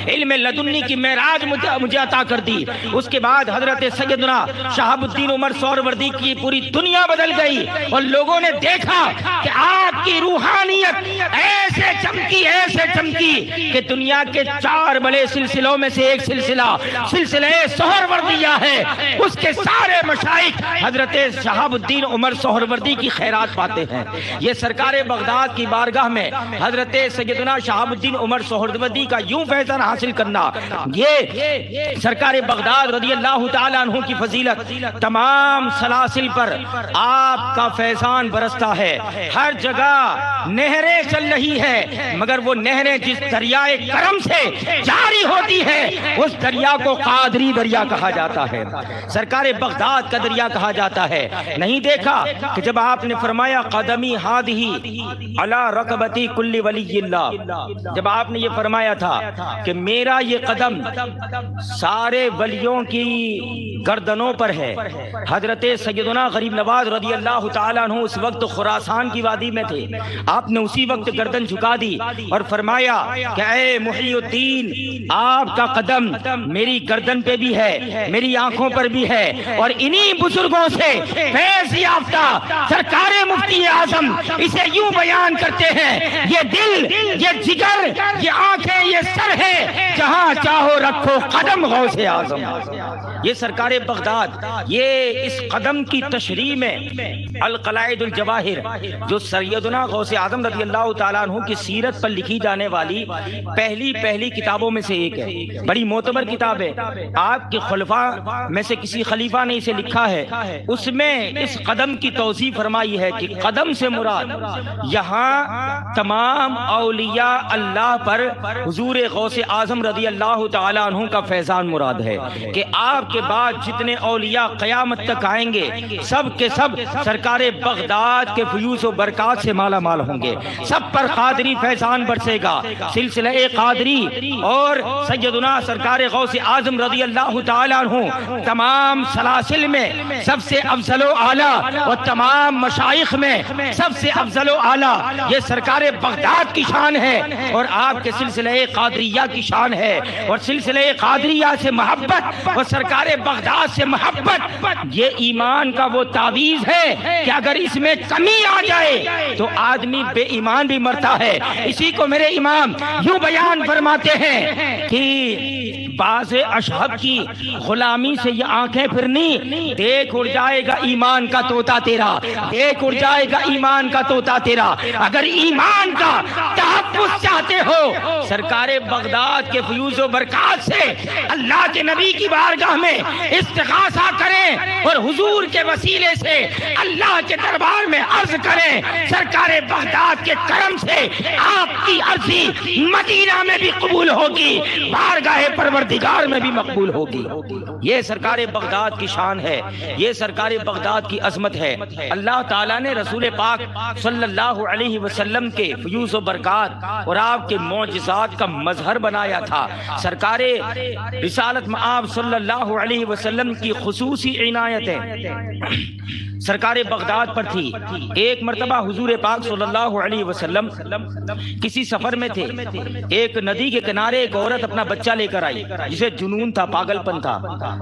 علم لدنی کی معراج مجھے عطا کر دی۔ اس کے بعد حضرت سیدنا شہاب الدین عمر سہروردی کی پوری دنیا بدل گئی، اور لوگوں نے دیکھا کہ آپ کی روحانیت ایسے چمکی کہ دنیا کے 4 بڑے سلسلوں میں سے ایک سلسلہ سہروردیہ ہے، اس کے سارے مشائخ حضرت شہاب الدین عمر سہروردی کی خیرات پاتے ہیں۔ یہ سرکار بغداد کی بارگاہ میں حضرت سیدنا شہاب الدین عمر سہروردی کا یوں فیضان حاصل کرنا، یہ سرکار بغداد رضی اللہ تعالیٰ عنہ کی فضیلت، تمام سلاسل پر آپ کا فیضان برستا ہے، ہر جگہ نہریں چل رہی ہے، مگر وہ نہریں جس دریائے کرم سے جاری ہوتی ہے اس دریا کو قادری دریا کہا جاتا ہے، سرکار بغداد کا دریا کہا جاتا ہے۔ نہیں دیکھا کہ جب آپ نے فرمایا قدمی ہادہی علی رکبتی کل ولی اللہ، جب آپ نے یہ فرمایا تھا کہ میرا یہ قدم سارے ولیوں کی گردنوں پر ہے، حضرت سیدنا غریب نواز رضی اللہ تعالیٰ عنہ اس وقت خراسان کی وادی میں تھے، آپ نے اسی وقت گردن جھکا دی اور فرمایا کہ اے محی الدین آپ کا قدم میری گردن پہ بھی ہے، میری آنکھوں پر بھی ہے، اور انہی بزرگوں سے فیض یافتہ سرکار مفتی اعظم اسے یوں بیان کرتے ہیں، یہ دل، یہ جگر، یہ آنکھیں، یہ سر ہے، جہاں چاہو رکھو قدم غوث اعظم۔ یہ سرکار بغداد، یہ اس قدم کی تشریح میں القلائد الجواہر جو سیدنا غوث اعظم رضی اللہ تعالیٰ عنہ کی سیرت پر لکھی جانے والی پہلی کتابوں میں سے ایک ہے، بڑی معتبر کتاب ہے، آپ کے خلفاء میں سے کسی خلیفہ نے اسے لکھا ہے، اس میں اس قدم کی توضیح فرمائی ہے کہ قدم سے مراد یہاں تمام اولیاء اللہ پر حضور غوث اعظم رضی اللہ تعالیٰ عنہ کا فیضان مراد ہے، کہ آپ کے بعد جتنے اولیاء قیامت تک آئیں گے سب کے سب سرکار بغداد کے فیوز و برکات سے مالا مال ہوں گے، سب پر قادری فیضان برسے گا۔ سلسلہ قادری اور سیدنا سرکار غوث اعظم رضی اللہ تعالیٰ عنہ تمام سلاسل میں سب سے افضل و اعلیٰ اور تمام مشائخ میں سب سے افضل و اعلیٰ یہ سرکار بغداد کی شان ہے اور آپ کے سلسلہ قادریہ کی شان ہے، اور سلسلہ قادریہ سے محبت اور سرکار بغداد سے محبت یہ ایمان کا وہ تعویذ ہے کہ اگر اس میں کمی آ جائے تو آدمی بے ایمان بھی مرتا ہے۔ اسی کو میرے امام یوں بیان فرماتے ہیں کہ باز اشہب کی غلامی سے یہ آنکھیں پھرنی، دیکھ اڑ جائے گا ایمان کا طوطا تیرا، دیکھ اڑ جائے گا ایمان کا طوطا تیرا۔ اگر ایمان کا تحفظ چاہتے ہو سرکار بغداد کے فیوز و برکات سے اللہ کے نبی کی بارگاہ میں استغاثہ کریں اور حضور کے وسیلے سے اللہ کے دربار میں عرض کریں، سرکار بغداد کے کرم سے آپ کی عرضی مدینہ میں بھی قبول ہوگی، بارگاہ پروردگار میں بھی مقبول ہوگی۔ یہ سرکار بغداد کی شان ہے، یہ سرکار بغداد کی عظمت ہے۔ اللہ تعالیٰ نے رسول پاک صلی اللہ علیہ وسلم کے فیوز و برکات اور آپ کے معجزات کا مظہر بنایا تھا۔ سرکار رسالت مآب صلی اللہ علیہ وسلم کی خصوصی عنایت ہے سرکار بغداد پر تھی۔ ایک مرتبہ حضور پاک صلی اللہ علیہ وسلم کسی سفر میں تھے، ایک ندی کے کنارے ایک عورت اپنا بچہ لے کر آئی جسے جنون تھا، پاگل پن تھا،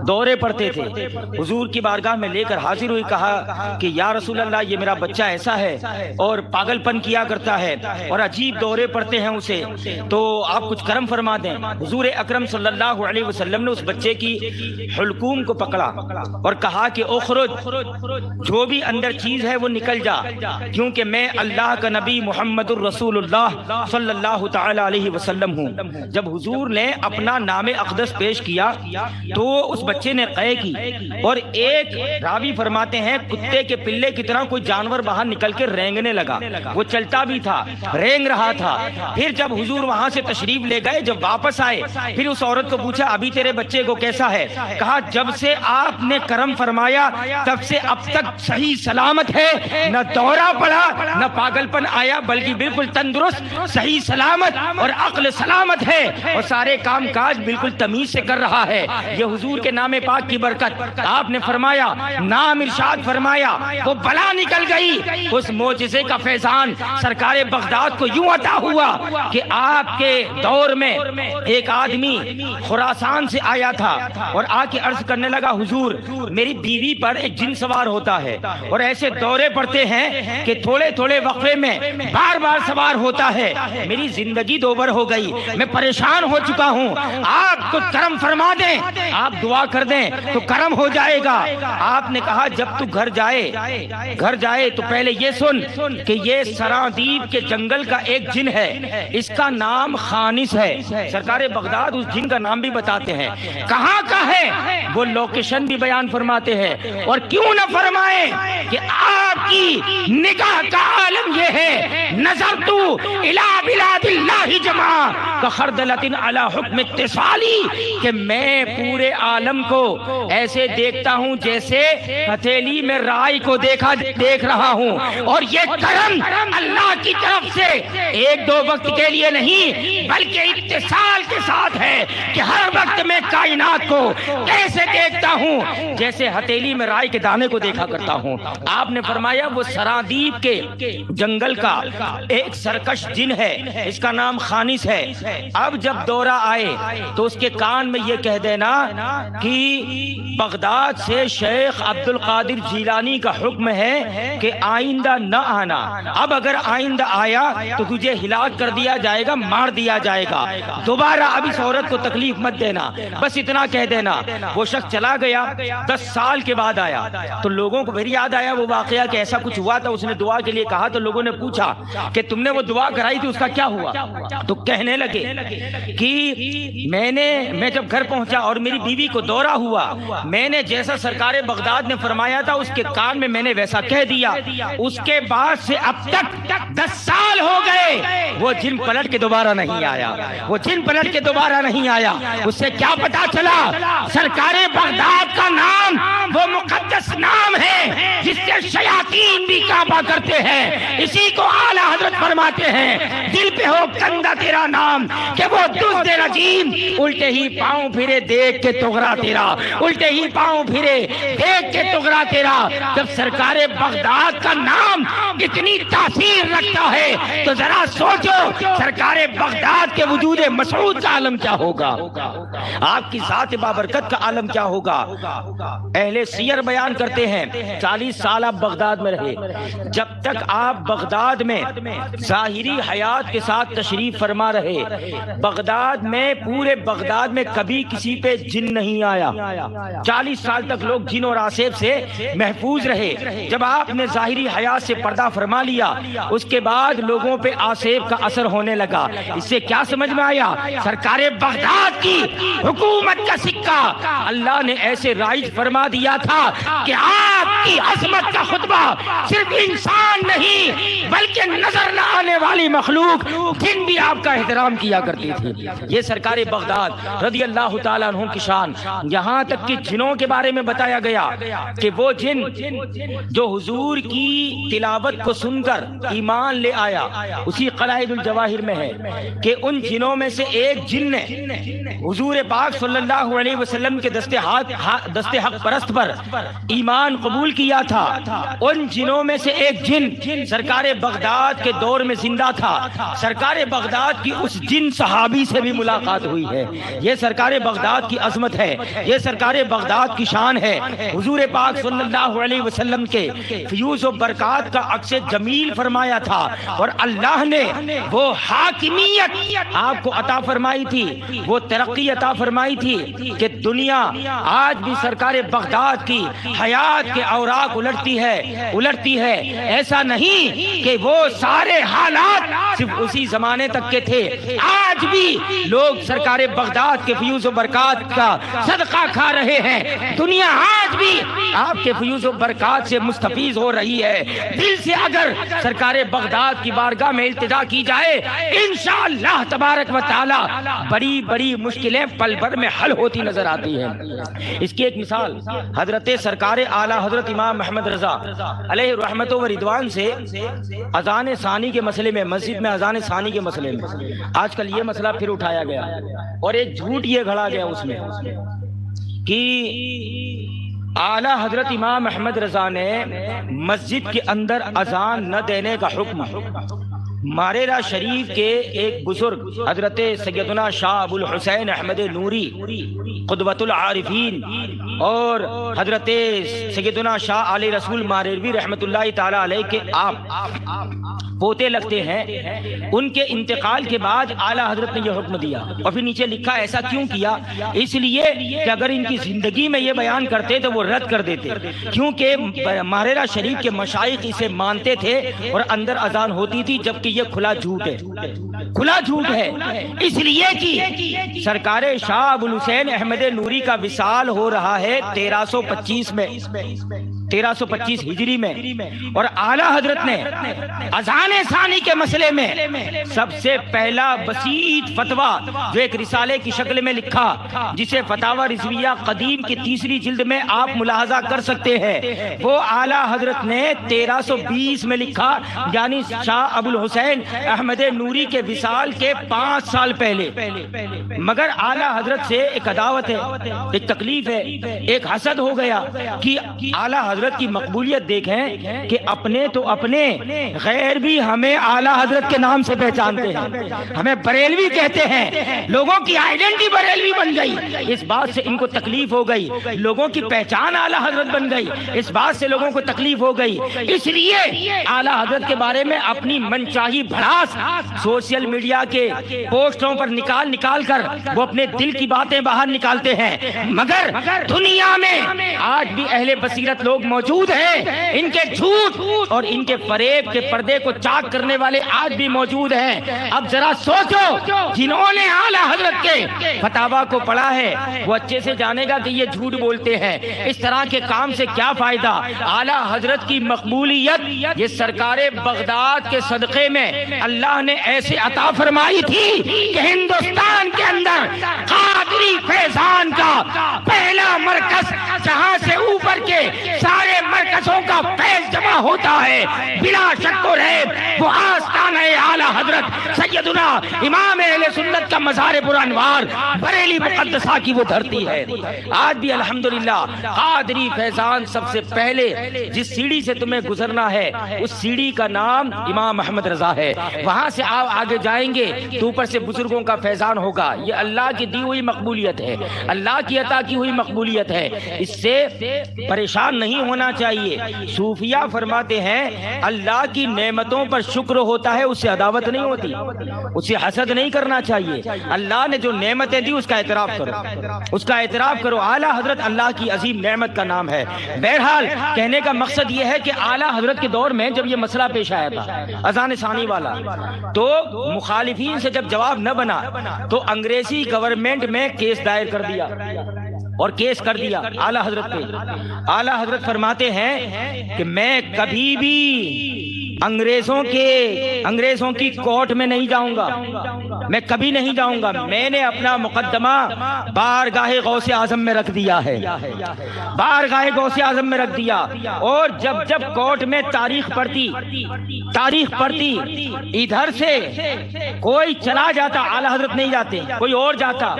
دورے پڑتے تھے۔ حضور کی بارگاہ میں لے کر حاضر ہوئی، کہا کہ یا رسول اللہ یہ میرا بچہ ایسا ہے اور پاگل پن کیا کرتا ہے اور عجیب دورے پڑتے ہیں اسے، تو آپ کچھ کرم فرما دیں۔ حضور اکرم صلی اللہ علیہ وسلم نے اس بچے کی حلقوم کو پکڑا اور کہا کہ اخرج، جو بھی اندر چیز ہے وہ نکل جا، کیونکہ میں اللہ کا نبی محمد الرسول اللہ صلی اللہ تعالی علیہ وسلم ہوں۔ جب حضور نے اپنا نام اقدس پیش کیا تو اس بچے نے قے کی، اور ایک راوی فرماتے ہیں کتے کے پلے کی طرح کوئی جانور باہر نکل کے رینگنے لگا، وہ چلتا بھی تھا، رینگ رہا تھا۔ پھر جب حضور وہاں سے تشریف لے گئے، جب واپس آئے پھر اس عورت کو پوچھا ابھی تیرے بچے کو کیسا ہے؟ کہا جب سے آپ نے کرم فرمایا تب سے اب تک صحیح سلامت ہے، نہ دورہ پڑا نہ پاگل پن آیا، بلکہ بالکل تندرست صحیح سلامت اور عقل سلامت ہے، اور سارے کام کاج بالکل تمیز سے کر رہا ہے۔ یہ حضور کے نام پاک کی برکت۔ آپ نے فرمایا، نام ارشاد فرمایا، وہ بلا نکل گئی۔ اس معجزے کا فیضان سرکار بغداد کو یوں عطا ہوا کہ آپ کے دور میں ایک آدمی خراسان سے آیا تھا اور آ کے عرض کرنے لگا حضور میری بیوی پر ایک جن سوار ہوتا ہے اور ایسے دورے پڑتے ہیں کہ تھوڑے تھوڑے وقفے میں بار بار سوار ہوتا ہے، میری زندگی دوبر ہو گئی، میں پریشان ہو چکا ہوں، آپ کو کرم فرما دیں، آپ دعا کر دیں تو کرم ہو جائے گا۔ آپ نے کہا جب تو گھر جائے تو پہلے یہ سن کہ یہ سرادیب کے جنگل کا ایک جن ہے، اس کا نام خانس ہے۔ سرکار بغداد اس جن کا نام بھی بتاتے ہیں، کہاں کا ہے وہ لوکیشن بھی بیان فرماتے ہیں، اور کیوں نہ فرمائیں کہ آپ کی نگاہ کا عالم یہ ہے، نظر تو الى بلاد اللہ جمع کخردلۃ علی حکم اتصالی، کہ میں پورے عالم کو ایسے دیکھتا ہوں جیسے ہتھیلی میں رائی کو دیکھ رہا ہوں، اور یہ کرم اللہ کی طرف سے ایک دو وقت کے لیے نہیں بلکہ اتصال کے ساتھ ہے کہ ہر وقت میں کائنات کو کیسے دیکھتا ہوں جیسے ہتھیلی میں رائی کے دانے کو دیکھا کرتا ہوں۔ آپ نے فرمایا وہ سرادیب کے جنگل کا ایک سرکش جن ہے، اس کا نام خانس ہے۔ اب جب دورہ آئے تو اس کے کان میں یہ کہہ دینا کہ بغداد سے شیخ عبد القادر جیلانی کا حکم ہے کہ آئندہ نہ آنا، اب اگر آئندہ آیا تو تجھے ہلاک کر دیا جائے گا، مار دیا جائے گا، دوبارہ اب اس عورت کو تکلیف مت دینا، بس اتنا کہہ دینا۔ وہ شخص چلا گیا، 10 سال کے بعد آیا تو لوگوں کو پھر یاد آیا وہ واقعہ کہ ایسا کچھ ہوا تھا، اس نے دعا کے لیے کہا تو لوگوں نے پوچھا کہ تم نے وہ دعا کرائی تھی اس کا کیا ہوا؟ تو کہنے لگے کہ میں نے میں جب گھر پہنچا اور میری بیوی کو دورہ ہوا، میں نے جیسا سرکار بغداد نے فرمایا تھا اس کے کان میں نے ویسا کہہ دیا۔ اس کے بعد سے اب تک 10 سال ہو گئے، وہ جن پلٹ کے دوبارہ نہیں آیا، وہ جن پلٹ کے دوبارہ نہیں آیا۔ اس سے کیا پتا چلا؟ سرکار بغداد کا نام وہ مقدس نام ہے جس سے شیاطین بھی کعبہ کرتے ہیں۔ اسی کو اعلیٰ حضرت فرماتے ہیں، دل پہ ہو کندہ تیرا نام کہ وہ دزد رجیم، الٹے ہی پاؤں پھرے دیکھ کے تغرا تیرا، الٹے ہی پاؤں پھرے دیکھ کے تغرا تیرا۔ جب سرکار بغداد کا نام اتنی تاثیر رکھتا ہے تو ذرا سوچو سرکار بغداد کے وجود مسعود کا عالم کیا ہوگا، آپ کی ذات بابرکت کا عالم کیا ہوگا۔ اہل سیر بیان کرتے ہیں 40 سال آپ بغداد میں رہے، جب تک آپ بغداد میں ظاہری حیات کے ساتھ تشریف فرما رہے، بغداد میں پورے بغداد میں کبھی کسی پہ جن نہیں آیا۔ 40 سال تک لوگ جن اور آصف سے محفوظ رہے۔ جب آپ نے ظاہری حیات سے پردہ فرما لیا، اس کے بعد لوگوں پہ آصف کا اثر ہونے لگا۔ اس سے کیا سمجھ میں آیا؟ سرکار بغداد کی حکومت کا سکہ اللہ نے ایسے رائج فرما دیا تھا کہ آپ کی عظمت کا خطبہ صرف انسان نہیں بلکہ نظر نہ آنے والی مخلوق جن بھی آپ کا احترام کیا کرتی تھی۔ یہ سرکار بغداد رضی اللہ تعالیٰ عنہ کی شان۔ یہاں تک کہ جنوں کے بارے میں بتایا گیا کہ وہ جن جو حضور کی تلاوت کو سن کر ایمان لے آیا، اسی قلائد الجواہر میں ہے کہ ان جنوں میں سے ایک جن نے حضور پاک صلی اللہ علیہ وسلم کے دست حق پرست پر ایمان قبول کیا تھا۔ ان جنوں میں سے ایک جن سرکار بغداد کے دور میں زندہ تھا۔ سرکار بغداد کی اس جن صحابی سے بھی ملاقات ہوئی ہے۔ یہ سرکار بغداد کی عظمت ہے، یہ سرکار بغداد کی شان ہے۔ حضور پاک صلی اللہ علیہ وسلم کے فیوز و برکات کا عکس جمیل فرمایا تھا، اور اللہ نے وہ حاکمیت آپ کو عطا فرمائی تھی، وہ ترقی عطا فرمائی تھی کہ دنیا آج بھی سرکار بغداد کی حیات کے اوراق الٹتی ہے۔ ایسا نہیں کہ وہ سارے حالات صرف اسی زمانے تک کے تھے، آج بھی لوگ سرکار بغداد کے فیوز و برکات کا صدقہ کھا رہے ہیں۔ دنیا آج بھی آپ کے فیوز و برکات سے مستفیض ہو رہی ہے۔ دل سے اگر سرکار بغداد کی بارگاہ میں التجا کی جائے، انشاءاللہ تبارک و تعالی بڑی بڑی مشکلیں پل بھر میں حل ہوتی نظر آتی ہیں۔ اس کی ایک مثال حضرت سرکار اعلیٰ حضرت امام محمد رضا علیہ رحمت و رضوان سے اذان ثانی کے مسئلے میں، مسجد میں اذان ثانی کے مسئلے میں آج کل یہ مسئلہ پھر اٹھایا گیا اور ایک جھوٹ یہ گھڑا گیا اس میں کہ اعلیٰ حضرت امام احمد رضا نے مسجد کے اندر اذان نہ دینے کا حکم ماریرہ شریف کے ایک بزرگ حضرت سیدنا شاہ ابو الحسین احمد نوری قدوۃ العارفین اور حضرت سیدنا شاہ علی رسول ماریروی رحمت اللہ تعالی علیہ کے آپ پوتے لگتے ہیں، ان کے انتقال کے بعد اعلیٰ حضرت نے یہ حکم دیا، اور پھر نیچے لکھا ایسا کیوں کیا؟ اس لیے کہ اگر ان کی زندگی میں یہ بیان کرتے تو وہ رد کر دیتے، کیونکہ ماریرہ شریف کے مشائخ اسے مانتے تھے اور اندر اذان ہوتی تھی، جبکہ یہ کھلا جھوٹ ہے، کھلا جھوٹ ہے۔ اس لیے کہ سرکار شاہ ابو الحسین احمد نوری کا وصال ہو رہا ہے 1325 میں، 1325 ہجری میں، اور اعلیٰ حضرت نے اذان ثانی کے مسئلے میں سب سے پہلا بسیط فتویٰ جو ایک رسالے کی شکل میں لکھا، جسے فتاوی رضویہ قدیم کی 3 جلد میں آپ ملاحظہ کر سکتے ہیں، وہ اعلیٰ حضرت نے 1320 میں لکھا، یعنی شاہ ابو الحسین احمد نوری کے وصال کے 5 سال پہلے۔ مگر اعلیٰ حضرت سے ایک عداوت ہے، ایک تکلیف ہے، ایک حسد ہو گیا کہ اعلیٰ حضرت کی مقبولیت دیکھیں کہ اپنے تو اپنے، غیر بھی ہمیں اعلیٰ حضرت کے نام سے پہچانتے ہیں، ہمیں بریلوی کہتے ہیں، لوگوں کی آئیڈینٹی بریلوی بن گئی، اس بات سے ان کو تکلیف ہو گئی، لوگوں کی پہچان اعلیٰ حضرت بن گئی، اس بات سے لوگوں کو تکلیف ہو گئی۔ اس لیے اعلیٰ حضرت کے بارے میں اپنی منچاہی بھڑاس سوشل میڈیا کے پوسٹوں پر نکال کر وہ اپنے دل کی باتیں باہر نکالتے ہیں، مگر دنیا میں آج بھی اہل بصیرت لوگ موجود ہیں، ان کے جھوٹ اور ان کے فریب کے پردے کو چاک کرنے والے آج بھی موجود ہیں۔ اب ذرا سوچو، جنہوں نے اعلیٰ حضرت کے فتاوا کو پڑھا ہے وہ اچھے سے جانے گا کہ یہ جھوٹ بولتے ہیں۔ اس طرح کے کام سے کیا فائدہ؟ اعلیٰ حضرت کی مقبولیت یہ سرکار بغداد کے صدقے میں اللہ نے ایسے عطا فرمائی تھی کہ ہندوستان کے اندر قادری فیضان کا پہلا مرکز، جہاں سے اوپر کے سارے مرکزوں کا فیض جمع ہوتا ہے، بلا شک و ریب وہ آستانہ اعلیٰ حضرت سیدنا امام اہل سنت کا مزار پرانوار بریلی مقدسہ کی وہ دھرتی ہے۔ آج بھی الحمدللہ قادری فیضان سب سے پہلے جس سیڑھی سے تمہیں گزرنا ہے اس سیڑھی کا نام امام محمد رضا ہے۔ وہاں سے آپ آگے جائیں گے تو اوپر سے بزرگوں کا فیضان ہوگا۔ یہ اللہ کی دی ہوئی مقبولیت ہے، اللہ کی عطا کی ہوئی مقبولیت ہے، اس سے پریشان نہیں ہونا چاہیے۔ صوفیہ فرماتے ہیں اللہ کی نعمتوں پر شکر ہوتا ہے، اس سے عداوت نہیں ہوتی، اس سے حسد نہیں کرنا چاہیے۔ اللہ نے جو نعمتیں دی اس کا اعتراف کرو، اس کا اعتراف کرو۔ اعلیٰ حضرت اللہ کی عظیم نعمت کا نام ہے۔ بہرحال کہنے کا مقصد یہ ہے کہ اعلیٰ حضرت کے دور میں جب یہ مسئلہ پیش آیا تھا اذان ثانی والا، تو مخالفین سے جب جواب نہ بنا تو انگریزی گورنمنٹ میں کیس دائر کر دیا اور کیس کر دیا اعلیٰ حضرت پہ۔ اعلیٰ حضرت فرماتے ہیں کہ میں کبھی بھی انگریزوں کی کورٹ میں نہیں جاؤں گا، میں کبھی نہیں جاؤں گا۔ میں نے اپنا مقدمہ بارگاہ غوث اعظم میں رکھ دیا ہے، بارگاہ غوث اعظم میں رکھ دیا۔ اور جب کورٹ میں تاریخ پڑھتی ادھر سے کوئی چلا جاتا، اعلیٰ حضرت نہیں جاتے، کوئی اور جاتا،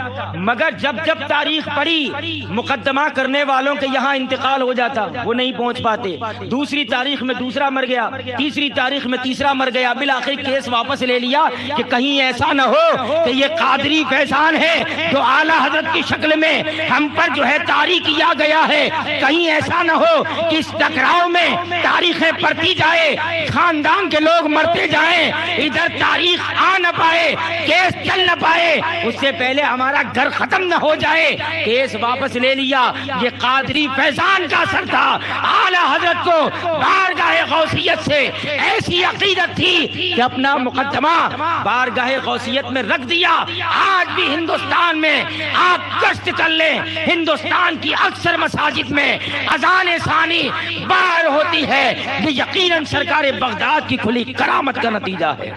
مگر جب تاریخ پڑھی مقدمہ کرنے والوں کے یہاں انتقال ہو جاتا، وہ نہیں پہنچ پاتے۔ دوسری تاریخ میں دوسرا مر گیا، تیسری تاریخ میں تیسرا مر گیا، بالآخر کیس واپس لے لیا کہ کہیں ایسا نہ ہو کہ یہ قادری فیضان ہے جو اعلیٰ حضرت کی شکل میں ہم پر جو ہے طاری کیا گیا ہے، کہیں ایسا نہ ہو کہ اس ٹکراؤ میں تاریخیں پڑھتی جائے، خاندان کے لوگ مرتے جائیں، ادھر تاریخ آ نہ پائے، کیس چل نہ پائے، اس سے پہلے ہمارا گھر ختم نہ ہو جائے۔ کیس واپس لے لیا۔ یہ قادری فیضان کا اثر تھا۔ اعلیٰ حضرت کو بارگاہ غوثیت سے ایسی عقیدت تھی کہ اپنا مقدمہ بارگاہ غوثیت میں رکھ دیا۔ آج بھی ہندوستان میں آپ گشت کر لیں، ہندوستان کی اکثر مساجد میں اذان ثانی باہر ہوتی ہے، یہ یقیناً سرکار بغداد کی کھلی کرامت کا نتیجہ ہے۔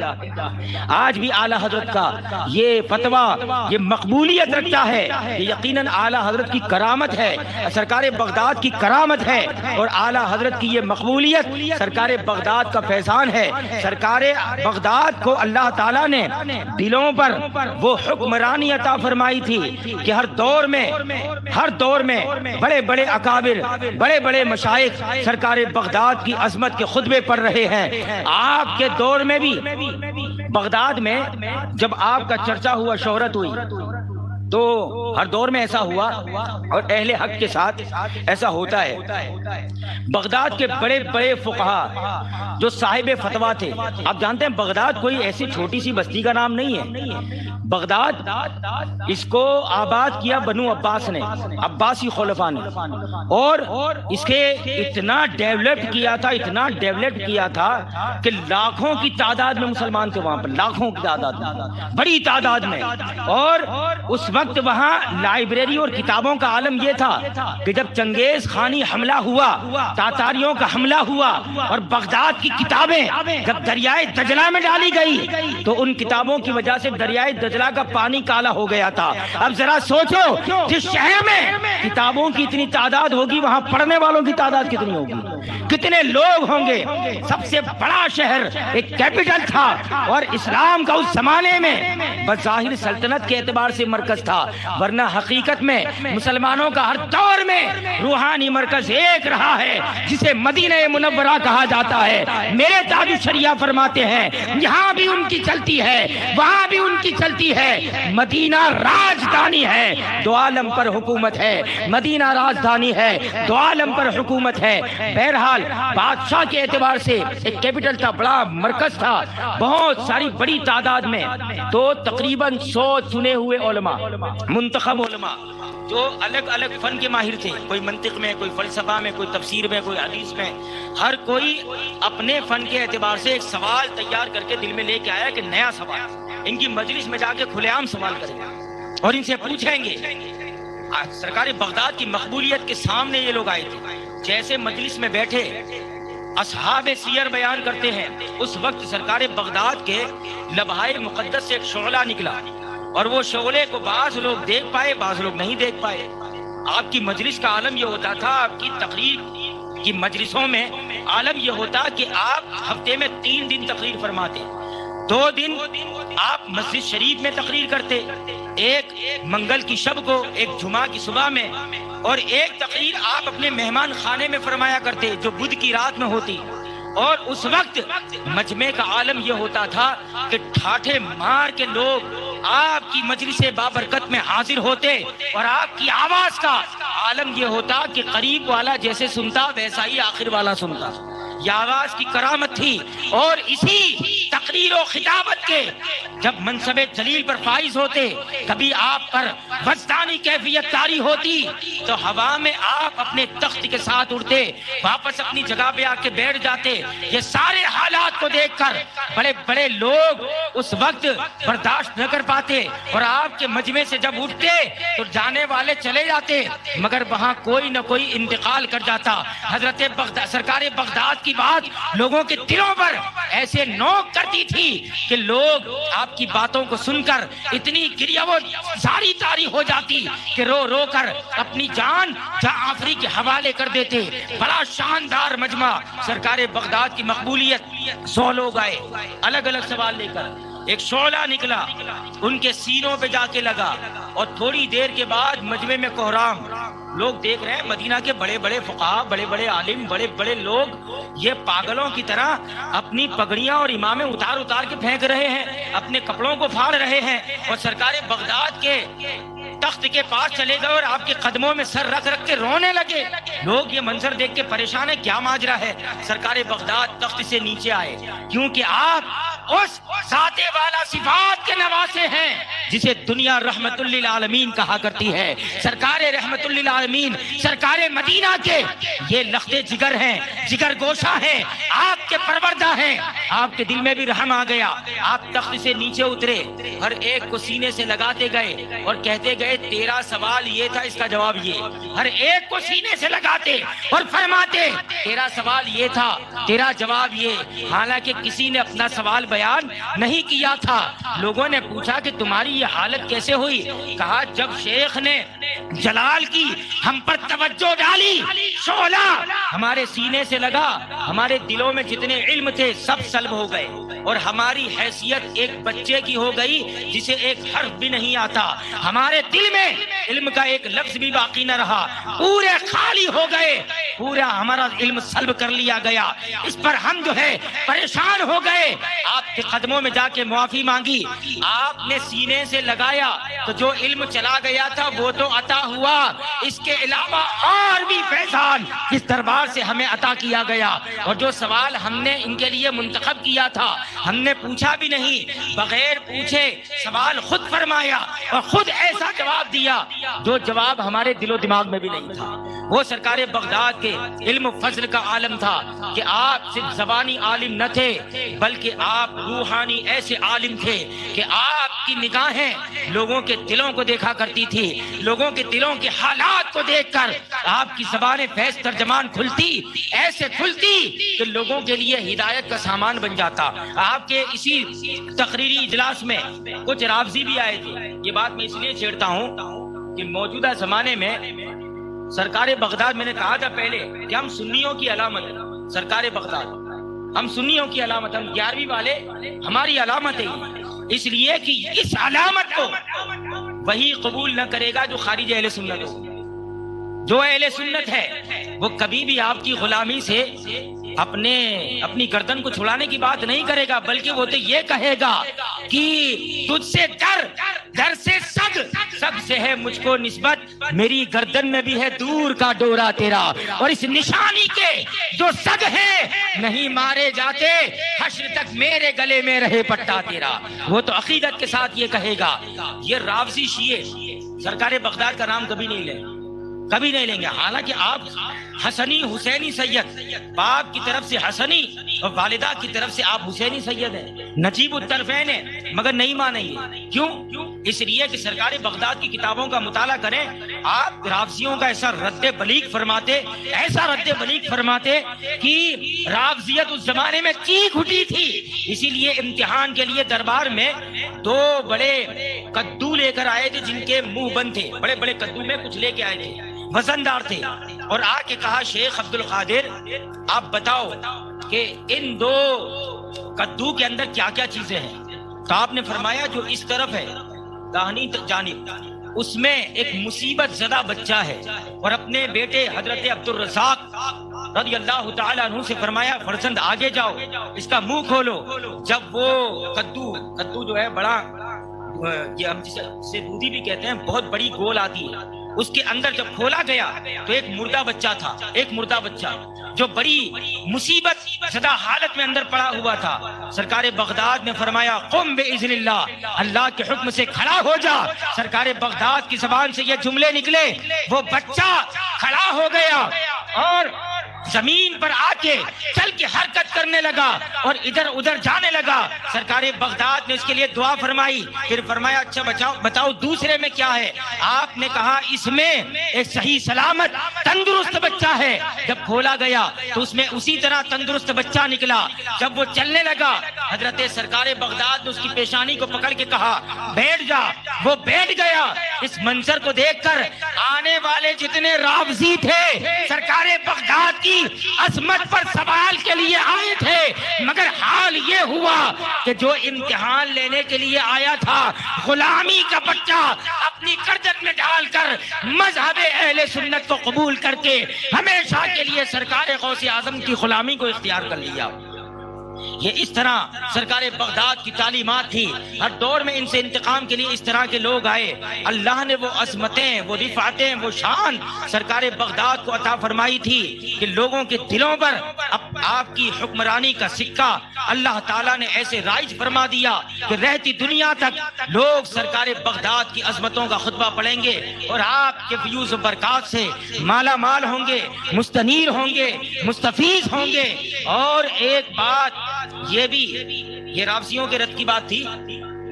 آج بھی اعلیٰ حضرت کا یہ فتویٰ یہ مقبولیت رکھتا ہے، یہ یقیناً اعلیٰ حضرت کی کرامت ہے، سرکار بغداد کی کرامت ہے، اور اعلیٰ حضرت کی یہ مقبولیت سرکار بغداد کا فیضان ہے۔ سرکار بغداد کو اللہ تعالیٰ نے دلوں پر وہ حکمرانی عطا فرمائی تھی کہ ہر دور میں بڑے بڑے اکابر، بڑے بڑے مشائخ سرکار بغداد کی عظمت کے خطبے پڑھ رہے ہیں۔ آپ کے دور میں بھی بغداد میں جب آپ کا چرچا ہوا، شہرت ہوئی، تو ہر دور میں ایسا ہوا اور اہل حق کے ساتھ ایسا ہوتا ہے۔ بغداد کے بڑے بڑے فقہا جو صاحب فتویٰ تھے، آپ جانتے ہیں بغداد کوئی ایسی چھوٹی سی بستی کا نام نہیں ہے۔ بغداد اس کو آباد کیا بنو عباس نے، عباسی خلفاء نے، اور اس کے اتنا ڈیولپ کیا تھا کہ لاکھوں کی تعداد میں مسلمان تھے وہاں پر، لاکھوں کی تعداد میں، بڑی تعداد میں۔ اور اس وقت وہاں لائبریری اور کتابوں کا عالم یہ تھا کہ جب چنگیز خانی حملہ ہوا، تاتاریوں کا حملہ ہوا، اور بغداد کی کتابیں جب دریائے دجلہ میں ڈالی گئی تو ان کتابوں کی وجہ سے دریائے دجلہ کا پانی کالا ہو گیا تھا۔ اب ذرا سوچو، جس شہر میں کتابوں کی اتنی تعداد ہوگی وہاں پڑھنے والوں کی تعداد کتنی ہوگی، کتنے لوگ ہوں گے۔ سب سے بڑا شہر ایک کیپٹل تھا، اور اسلام کا اس زمانے میں بظاہر سلطنت کے اعتبار سے مرکز تھا، ورنہ حقیقت میں مسلمانوں کا ہر دور میں روحانی مرکز ایک رہا ہے جسے مدینہ منورہ کہا جاتا ہے۔ میرے تاج الشریعہ فرماتے ہیں یہاں بھی ان کی چلتی ہے، وہاں بھی ان کی چلتی ہے۔ مدینہ راجدھانی ہے، دو عالم پر حکومت ہے، مدینہ راجدھانی ہے، دو عالم پر حکومت ہے۔ بہرحال بادشاہ کے اعتبار سے ایک کیپٹل تھا، بڑا مرکز تھا، بہت ساری بڑی تعداد میں، تو تقریباً 100 چنے ہوئے علماء، منتخب علماء جو الگ الگ فن کے ماہر تھے، کوئی منطق میں، کوئی فلسفہ میں، کوئی تفسیر میں، کوئی حدیث میں، ہر کوئی اپنے فن کے اعتبار سے ایک سوال تیار کر کے دل میں لے کے آیا کہ نیا سوال، ان کی مجلس میں جا کے کھلے عام سوال کریں گے اور ان سے پوچھیں گے۔ سرکار بغداد کی مقبولیت کے سامنے یہ لوگ آئے تھے، جیسے مجلس میں بیٹھے اصحاب سیر بیان کرتے ہیں، اس وقت سرکار بغداد کے لبہائے مقدس سے ایک شعلہ نکلا، اور وہ شعلے کو بعض لوگ دیکھ پائے، بعض لوگ نہیں دیکھ پائے۔ آپ کی مجلس کا عالم یہ ہوتا تھا، آپ کی تقریر کی مجلسوں میں عالم یہ ہوتا کہ آپ ہفتے میں 3 دن تقریر فرماتے، 2 دن آپ مسجد شریف میں تقریر کرتے، ایک منگل کی شب کو، ایک جمعہ کی صبح میں، اور ایک تقریر آپ اپنے مہمان خانے میں فرمایا کرتے جو بدھ کی رات میں ہوتی۔ اور اس وقت مجمع کا عالم یہ ہوتا تھا کہ ٹھاٹھے مار کے لوگ آپ کی مجلس بابرکت میں حاضر ہوتے، اور آپ کی آواز کا عالم یہ ہوتا کہ قریب والا جیسے سنتا ویسا ہی آخر والا سنتا۔ یہ آواز کی کرامت تھی، اور اسی تقریر و خطابت کے جب منصب جلیل پر فائز ہوتے، کبھی آپ پر وجدانی کیفیت طاری ہوتی تو ہوا میں آپ اپنے تخت کے ساتھ اڑتے، واپس اپنی جگہ پہ آ کے بیٹھ جاتے۔ یہ سارے حالات کو دیکھ کر بڑے بڑے لوگ اس وقت برداشت نہ کر پاتے، اور آپ کے مجمع سے جب اٹھتے تو جانے والے چلے جاتے، مگر وہاں کوئی نہ کوئی انتقال کر جاتا۔ حضرت سرکار بغداد کی بات لوگوں کے دلوں پر ایسے نوک کرتی تھی کہ لوگ آپ کی باتوں کو سن کر اتنی گریہ و زاری طاری ہو جاتی کہ رو رو کر اپنی جان جہاں آفری کے حوالے کر دیتے۔ بڑا شاندار مجمع، سرکار بغداد کی مقبولیت۔ 100 لوگ آئے الگ الگ سوال لے کر، ایک شعلہ نکلا ان کے سینوں پہ جا کے لگا، اور تھوڑی دیر کے بعد مجمع میں کوہرام۔ لوگ دیکھ رہے ہیں مدینہ کے بڑے بڑے فقہا، بڑے بڑے عالم، بڑے بڑے لوگ یہ پاگلوں کی طرح اپنی پگڑیاں اور امامیں اتار اتار کے پھینک رہے ہیں، اپنے کپڑوں کو پھاڑ رہے ہیں، اور سرکار بغداد کے تخت کے پاس چلے گئے اور آپ کے قدموں میں سر رکھ رکھ کے رونے لگے۔ لوگ یہ منظر دیکھ کے پریشان ہے، کیا ماجرا ہے؟ سرکار بغداد تخت سے نیچے آئے، کیونکہ آپ اس ذات والا صفات کے نواسے ہیں جسے دنیا رحمت للعالمین کہا کرتی ہے۔ سرکار رحمت للعالمین، سرکار مدینہ کے یہ لختے جگر ہیں، جگر گوشہ ہیں، آپ کے پروردہ ہیں۔ آپ کے دل میں بھی رحم آ گیا، آپ تخت سے نیچے اترے، ہر ایک کو سینے سے لگاتے گئے اور کہتے گئے تیرا سوال یہ تھا، اس کا جواب یہ۔ ہر ایک کو سینے سے لگاتے اور فرماتے تیرا سوال یہ تھا، تیرا جواب یہ۔ حالانکہ کسی نے اپنا سوال بیان نہیں کیا تھا۔ لوگوں نے پوچھا کہ تمہاری یہ حالت کیسے ہوئی؟ کہا جب شیخ نے جلال کی ہم پر توجہ ڈالی، شعلہ ہمارے سینے سے لگا، ہمارے دلوں میں جتنے علم تھے سب سلب ہو گئے، اور ہماری حیثیت ایک بچے کی ہو گئی جسے ایک حرف بھی نہیں آتا۔ ہمارے دل میں علم کا ایک لفظ بھی باقی نہ رہا، پورے خالی ہو گئے، پورا ہمارا علم سلب کر لیا گیا۔ اس پر ہم جو ہے پریشان ہو گئے۔ آپ کے قدموں میں جا کے معافی مانگی، آپ نے سینے سے لگایا تو جو علم چلا گیا تھا وہ تو عطا ہوا، اس کے علاوہ اور بھی فیضان اس دربار سے ہمیں عطا کیا گیا۔ اور جو سوال ہم نے ان کے لیے منتخب کیا تھا ہم نے پوچھا بھی نہیں، بغیر پوچھے سوال خود فرمایا اور خود ایسا جواب دیا جو جواب ہمارے دل و دماغ میں بھی نہیں تھا۔ وہ سرکار بغداد کے علم و فضل کا عالم تھا کہ آپ صرف زبانی عالم نہ تھے بلکہ آپ روحانی ایسے عالم تھے کہ آپ کی نگاہیں لوگوں کے دلوں کو دیکھا کرتی تھی، لوگوں کے دلوں کے حالات کو دیکھ کر آپ کی زبان فیض ترجمان کھلتی، ایسے کھلتی کہ لوگوں کے لیے ہدایت کا سامان بن جاتا۔ آپ کے اسی تقریری اجلاس میں کچھ رافضی بھی آئے تھے۔ یہ بات میں اس لیے چھیڑتا ہوں کہ موجودہ زمانے میں سرکار بغداد، میں نے کہا تھا پہلے کہ ہم سنیوں کی علامت ہے، سرکار بغداد ہم سنیوں کی علامت، ہم 11ویں والے ہماری علامت ہے، اس لیے کہ اس علامت کو وہی قبول نہ کرے گا جو خارج اہل سنت ہو۔ جو اہل سنت ہے وہ کبھی بھی آپ کی غلامی سے اپنی گردن کو چھڑانے کی بات نہیں کرے گا، بلکہ وہ تو یہ کہے گا کہ تجھ سے در سے سگ سے ہے مجھ کو نسبت، میری گردن میں بھی ہے دور کا ڈورا تیرا، اور اس نشانی کے جو سگ ہے نہیں مارے جاتے، حشر تک میرے گلے میں رہے پٹا تیرا۔ وہ تو عقیدت کے ساتھ یہ کہے گا۔ یہ رافضی شیعہ سرکار بغداد کا نام کبھی نہیں لیں گے، کبھی نہیں لیں گے، حالانکہ آپ حسنی حسینی سید، باپ کی طرف سے حسنی اور والدہ کی طرف سے آپ حسینی سید ہیں، نجیب الطرفین ہیں، مگر نہیں مانیں گے۔ کیوں؟ اس لیے کہ سرکار بغداد کی کتابوں کا مطالعہ کریں، آپ رافضیوں کا ایسا رد بلیغ فرماتے کہ رافضیت اس زمانے میں چیخ اٹھی تھی۔ اسی لیے امتحان کے لیے دربار میں 2 بڑے کدو لے کر آئے تھے جن کے منہ بند تھے، بڑے بڑے کدو میں کچھ لے کے آئے تھے، وزندار تھے، اور آ کے کہا شیخ عبد القادر آپ بتاؤ کہ ان 2 کدو کے اندر کیا کیا چیزیں ہیں؟ تو آپ نے فرمایا جو اس طرف ہے داہنی جانب اس میں ایک مصیبت زدہ بچہ ہے، اور اپنے بیٹے حضرت عبد الرزاق رضی اللہ تعالیٰ عنہ سے فرمایا فرزند آگے جاؤ، اس کا منہ کھولو۔ جب وہ کدو جو ہے بڑا، یہ ہم جسے دودھی بھی کہتے ہیں، بہت بڑی گول آتی ہے، اس کے اندر جب کھولا گیا تو ایک مردہ بچہ تھا، ایک مردہ بچہ جو بڑی مصیبت زدہ حالت میں اندر پڑا ہوا تھا۔ سرکار بغداد نے فرمایا قم باذن اللہ، اللہ کے حکم سے کھڑا ہو جا۔ سرکار بغداد کی زبان سے یہ جملے نکلے، وہ بچہ کھڑا ہو گیا اور زمین پر آ کے چل کے حرکت کرنے لگا اور ادھر ادھر جانے لگا۔ سرکار بغداد نے اس کے لیے دعا فرمائی، پھر فرمایا اچھا بتاؤ دوسرے میں کیا ہے؟ آپ نے کہا اس میں ایک صحیح سلامت تندرست بچہ ہے۔ جب کھولا گیا تو اس میں اسی طرح تندرست بچہ نکلا۔ جب وہ چلنے لگا حضرت سرکار بغداد نے اس کی پیشانی کو پکڑ کے کہا بیٹھ جا، وہ بیٹھ گیا۔ اس منظر کو دیکھ کر آنے والے جتنے رافضی تھے سرکار بغداد کی عظمت پر سوال کے لیے آئے تھے، مگر حال یہ ہوا کہ جو امتحان لینے کے لیے آیا تھا غلامی کا بچہ اپنی گردن میں ڈال کر مذہب اہل سنت کو قبول کر کے ہمیشہ کے لیے سرکار غوث اعظم کی غلامی کو اختیار کر لیا۔ یہ اس طرح سرکار بغداد کی تعلیمات تھی۔ ہر دور میں ان سے انتقام کے لیے اس طرح کے لوگ آئے۔ اللہ نے وہ عظمتیں، وہ رفعتیں، وہ شان سرکار بغداد کو عطا فرمائی تھی کہ لوگوں کے دلوں پر آپ کی حکمرانی کا سکہ اللہ تعالیٰ نے ایسے رائج فرما دیا کہ رہتی دنیا تک لوگ سرکار بغداد کی عظمتوں کا خطبہ پڑھیں گے اور آپ کے فیوز و برکات سے مالا مال ہوں گے، مستنیر ہوں گے، مستفیض ہوں گے۔ اور ایک بات یہ بھی، یہ رافضیوں کے رد کی بات تھی،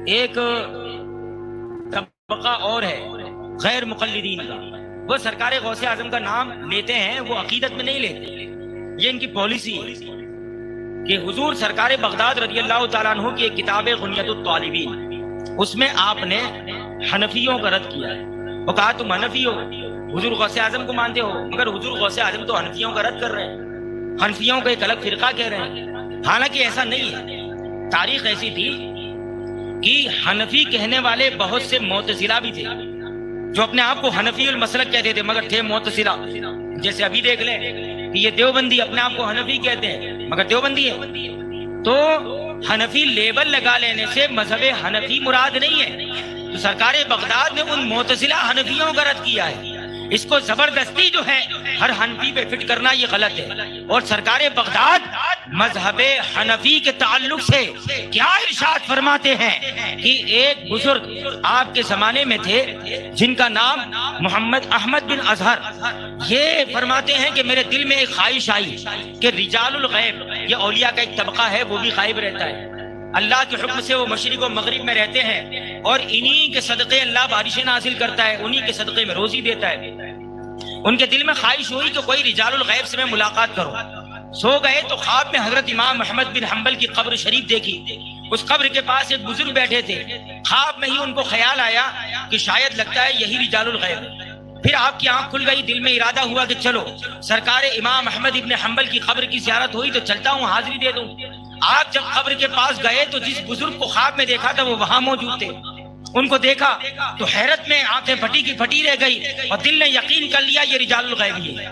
ایک طبقہ اور ہے غیر مقلدین کا، وہ سرکار غوث اعظم کا نام لیتے ہیں، وہ عقیدت میں نہیں لیتے۔ یہ ان کی پالیسی ہے کہ حضور سرکار بغداد رضی اللہ تعالیٰ عنہ کی ایک کتاب ہے غنیۃ الطالبین، اس میں آپ نے حنفیوں کا رد کیا ہے۔ وہ کہا تم حنفی ہو، حضور غوث اعظم کو مانتے ہو، مگر حضور غوث اعظم تو حنفیوں کا رد کر رہے ہیں، حنفیوں کا ایک الگ فرقہ کہہ رہے ہیں۔ حالانکہ ایسا نہیں ہے، تاریخ ایسی تھی کہ حنفی کہنے والے بہت سے معتزلہ بھی تھے جو اپنے آپ کو حنفی المسلک کہتے تھے مگر تھے معتزلہ۔ جیسے ابھی دیکھ لیں کہ یہ دیوبندی اپنے آپ کو حنفی کہتے ہیں مگر دیوبندی ہے۔ تو حنفی لیبل لگا لینے سے مذہب حنفی مراد نہیں ہے۔ تو سرکار بغداد نے ان معتزلہ حنفیوں کا رد کیا ہے۔ اس کو زبردستی جو ہے ہر حنفی پہ فٹ کرنا یہ غلط ہے۔ اور سرکار بغداد مذہب حنفی کے تعلق سے کیا ارشاد فرماتے ہیں کہ ایک بزرگ آپ کے زمانے میں تھے جن کا نام محمد احمد بن اظہر، یہ فرماتے ہیں کہ میرے دل میں ایک خواہش آئی کہ رجال الغیب، یہ اولیاء کا ایک طبقہ ہے، وہ بھی غائب رہتا ہے، اللہ کے حکم سے وہ مشرق و مغرب میں رہتے ہیں اور انہی کے صدقے اللہ بارشیں نازل کرتا ہے، انہی کے صدقے میں روزی دیتا ہے۔ ان کے دل میں خواہش ہوئی کہ کوئی رجال الغیب سے میں ملاقات کروں۔ سو گئے تو خواب میں حضرت امام محمد بن حنبل کی قبر شریف دیکھی۔ اس قبر کے پاس ایک بزرگ بیٹھے تھے۔ خواب میں ہی ان کو خیال آیا کہ شاید لگتا ہے یہی رجال الغیب ہے۔ پھر آپ کی آنکھ کھل گئی، دل میں ارادہ ہوا کہ چلو سرکار امام احمد ابن حنبل کی قبر کی زیارت ہوئی تو چلتا ہوں حاضری دے دوں۔ آپ جب قبر کے پاس گئے تو جس بزرگ کو خواب میں دیکھا تھا وہ وہاں موجود تھے۔ ان کو دیکھا تو حیرت میں آنکھیں پھٹی کی پھٹی رہ گئی اور دل نے یقین کر لیا یہ رجال الغیب ہی ہے،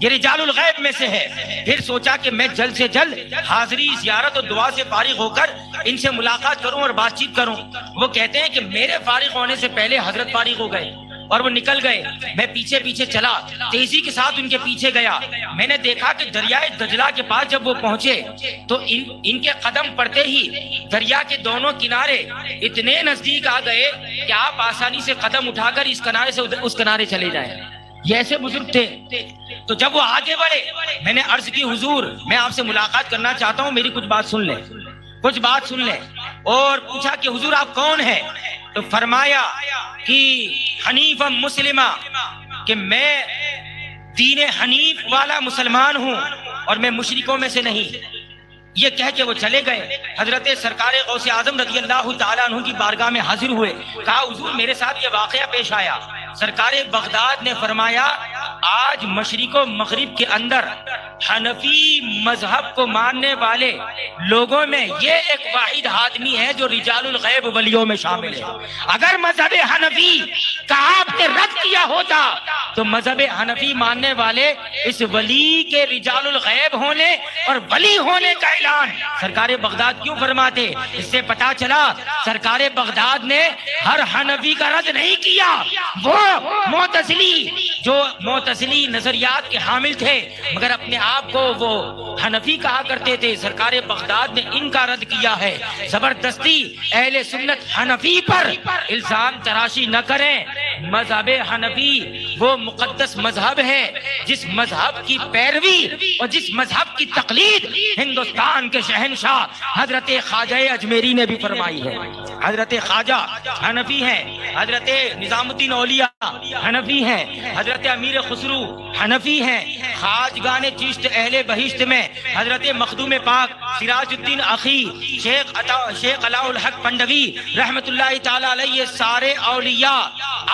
یہ رجال الغیب میں سے ہے۔ پھر سوچا کہ میں جلد سے جلد حاضری زیارت اور دعا سے فارغ ہو کر ان سے ملاقات کروں اور بات چیت کروں۔ وہ کہتے ہیں کہ میرے فارغ ہونے سے پہلے حضرت فارغ ہو گئے اور وہ نکل گئے۔ میں پیچھے پیچھے چلا، تیزی کے ساتھ ان کے پیچھے گیا۔ میں نے دیکھا کہ دریائے دجلہ کے پاس جب وہ پہنچے تو ان کے قدم پڑتے ہی دریا کے دونوں کنارے اتنے نزدیک آ گئے کہ آپ آسانی سے قدم اٹھا کر اس کنارے سے اس کنارے چلے جائیں۔ یہ ایسے بزرگ تھے۔ تو جب وہ آگے بڑھے میں نے عرض کی حضور میں آپ سے ملاقات کرنا چاہتا ہوں، میری کچھ بات سن لیں، کچھ بات سن لیں۔ اور پوچھا کہ حضور آپ کون ہیں؟ تو فرمایا کہ حنیف مسلمہ، کہ میں دین حنیف والا مسلمان ہوں اور میں مشرکوں میں سے نہیں۔ یہ کہہ کے وہ چلے گئے۔ حضرت سرکار غوث اعظم رضی اللہ تعالیٰ عنہ کی بارگاہ میں حاضر ہوئے، کہا حضور میرے ساتھ یہ واقعہ پیش آیا۔ سرکار بغداد نے فرمایا آج مشرق و مغرب کے اندر حنفی مذہب کو ماننے والے لوگوں میں یہ ایک واحد آدمی ہے جو رجال الغیب ولیوں میں شامل ہے۔ اگر مذہب حنفی کا آپ نے رد کیا ہوتا تو مذہب حنفی ماننے والے اس ولی کے رجال الغیب ہونے اور ولی ہونے کا اعلان سرکار بغداد کیوں فرماتے؟ اس سے پتا چلا سرکار بغداد نے ہر حنفی کا رد نہیں کیا۔ وہ معتزلی نظریات کے حامل تھے مگر اپنے آپ کو وہ حنفی کہا کرتے تھے، سرکار بغداد نے ان کا رد کیا ہے۔ زبردستی اہل سنت حنفی پر الزام تراشی نہ کریں۔ مذہب حنفی وہ مقدس مذہب ہے جس مذہب کی پیروی اور جس مذہب کی تقلید ہندوستان کے شہنشاہ حضرت خواجہ اجمیری نے بھی فرمائی ہے۔ حضرت خواجہ حنفی ہیں، حضرت نظام الدین اولیاء حنفی ہیں، حضرت امیر خسرو حنفی ہیں، خواجگان چشت اہل بہشت میں حضرت مخدوم پاک سراج الدین اخی، شیخ علاء الحق پنڈوی رحمت اللہ تعالی علیہ، سارے اولیاء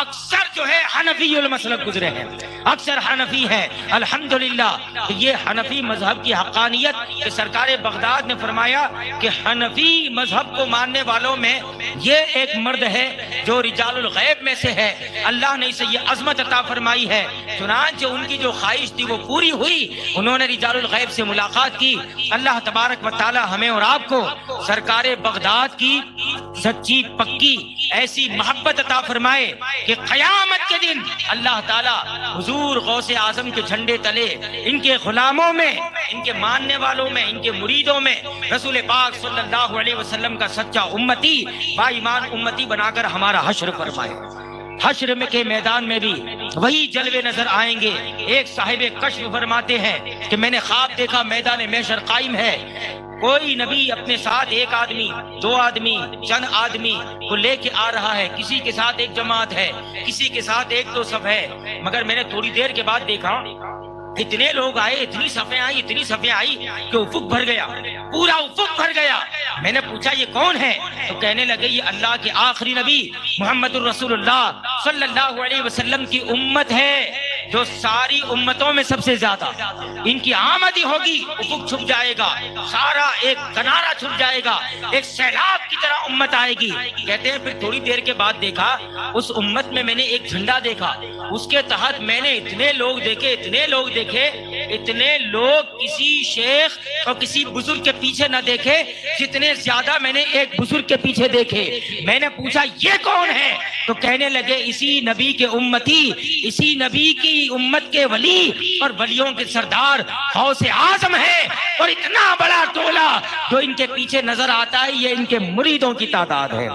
اکثر جو ہے حنفی المسلک گزرے ہیں، اکثر حنفی ہیں۔ الحمدللہ یہ حنفی مذہب کی حقانیت کہ سرکار بغداد نے فرمایا کہ حنفی مذہب کو ماننے والوں میں یہ ایک مرد ہے جو رجال الغیب میں سے ہے، اللہ نے اسے یہ عظمت عطا فرمائی ہے۔ چنانچہ ان کی جو خواہش تھی وہ پوری ہوئی، انہوں نے رجال الغیب سے ملاقات کی۔ اللہ تبارک و تعالی ہمیں اور آپ کو سرکار بغداد کی سچی پکی ایسی محبت عطا فرمائے کہ قیامت کے دن اللہ تعالی حضور غوث اعظم کے جھنڈے تلے ان کے غلاموں میں، ان کے ماننے والوں میں، ان کے مریدوں میں رسول پاک صلی اللہ علیہ وسلم کا سچا امتی با ایمان امتی بنا کر ہمارا حشر فرمائے۔ حشر میں کے میدان میں بھی وہی جلوے نظر آئیں گے۔ ایک صاحب کشف فرماتے ہیں کہ میں نے خواب دیکھا میدان محشر قائم ہے، کوئی نبی اپنے ساتھ ایک آدمی، دو آدمی، چند آدمی کو لے کے آ رہا ہے، کسی کے ساتھ ایک جماعت ہے، کسی کے ساتھ ایک دو صف ہے، مگر میں نے تھوڑی دیر کے بعد دیکھا اتنے لوگ آئے، اتنی صفیں آئی کہ افق بھر گیا، پورا افق بھر گیا۔ میں نے پوچھا یہ کون ہے؟ تو کہنے لگے یہ اللہ کے آخری نبی محمد الرسول اللہ صلی اللہ علیہ وسلم کی امت ہے جو ساری امتوں میں سب سے زیادہ ان کی آمد ہی ہوگی، افق چھپ جائے گا، سارا ایک کنارہ چھپ جائے گا، ایک سیلاب کی طرح امت آئے گی۔ کہتے ہیں پھر تھوڑی دیر کے بعد دیکھا اس امت میں نے ایک جھنڈا دیکھا، اس کے تحت میں نے اتنے لوگ دیکھے، اتنے لوگ کسی شیخ اور کسی بزرگ کے پیچھے نہ دیکھے جتنے زیادہ میں نے ایک بزرگ کے پیچھے دیکھے۔ میں نے پوچھا یہ کون ہے؟ تو کہنے لگے اسی نبی کے امتی، اسی نبی کی امت کے ولی اور ولیوں کے سردار غوث اعظم ہے، اور اتنا بڑا ٹولہ جو ان کے پیچھے نظر آتا ہے یہ ان کے مریدوں کی تعداد ہے۔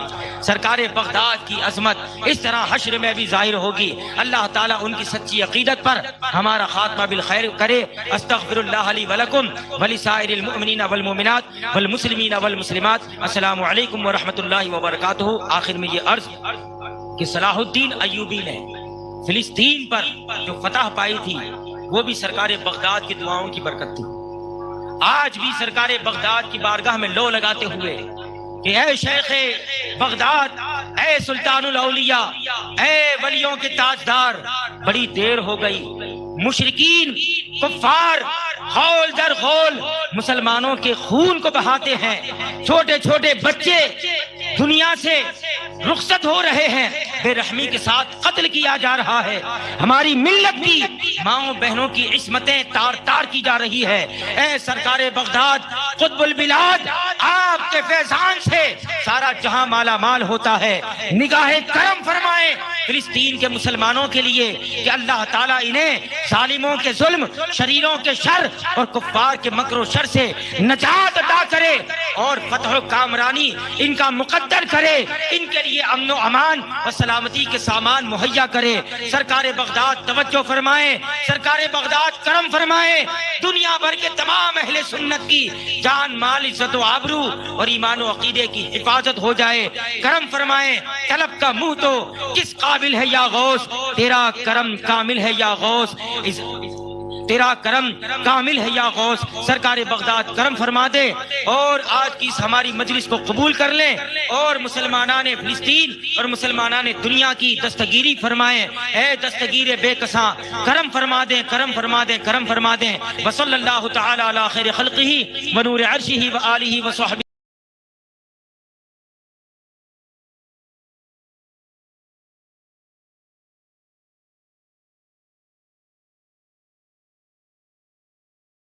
سرکار بغداد کی عظمت اس طرح حشر میں بھی ظاہر ہوگی۔ اللہ تعالیٰ ان کی سچی عقیدت پر ہمارا خاتمہ بالخیر کرے۔ استغفر اللہ لی ولکم ولسائر المؤمنین والمؤمنات والمسلمین والمسلمات۔ السلام علیکم ورحمۃ اللہ وبرکاتہ۔ آخر میں یہ عرض کہ صلاح الدین ایوبی نے فلسطین پر جو فتح پائی تھی وہ بھی سرکار بغداد کی دعاؤں کی برکت تھی۔ آج بھی سرکار بغداد کی بارگاہ میں لو لگاتے ہوئے کہ اے شیخ بغداد اے سلطان الاولیاء، اے ولیوں کے تاجدار، بڑی دیر ہو گئی، مشرکین کفار غول در غول مسلمانوں کے خون کو بہاتے ہیں، چھوٹے چھوٹے بچے دنیا سے رخصت ہو رہے ہیں، بے رحمی کے ساتھ قتل کیا جا رہا ہے، ہماری ملت کی ماؤں بہنوں کی عصمتیں تار تار کی جا رہی ہے۔ اے سرکار بغداد قطب البلاد، آپ کے فیضان سے سارا جہاں مالا مال ہوتا ہے، نگاہ کرم فرمائیں فلسطین کے مسلمانوں کے لیے کہ اللہ تعالیٰ انہیں ظالموں کے ظلم، شریروں کے شر اور کفار کے مکر و شر سے نجات عطا کرے اور فتح و کامرانی ان کا مقدر کرے، ان کے لیے امن و امان اور سلامتی کے سامان مہیا کرے۔ سرکار بغداد توجہ فرمائیں، سرکار بغداد کرم فرمائیں، دنیا بھر کے تمام اہل سنت کی جان مال عزت و آبرو اور ایمان و عقیدے کی حفاظت ہو جائے۔ کرم فرمائیں، طلب کا منہ تو کس قابل ہے یا غوث، تیرا کرم کامل ہے یا غوث، تیرا کرم کامل ہے یا غوث۔ سرکار بغداد کرم فرما دے اور آج کی اس ہماری مجلس کو قبول کر لیں اور مسلمانان فلسطین اور مسلمانان دنیا کی دستگیری فرمائیں۔ اے دستگیر بے کساں کرم فرما دیں، کرم فرما دیں، کرم فرما دیں۔ وصلی اللہ تعالی علی خیر خلقہ ونور عرشہ وآلہ وصحبہ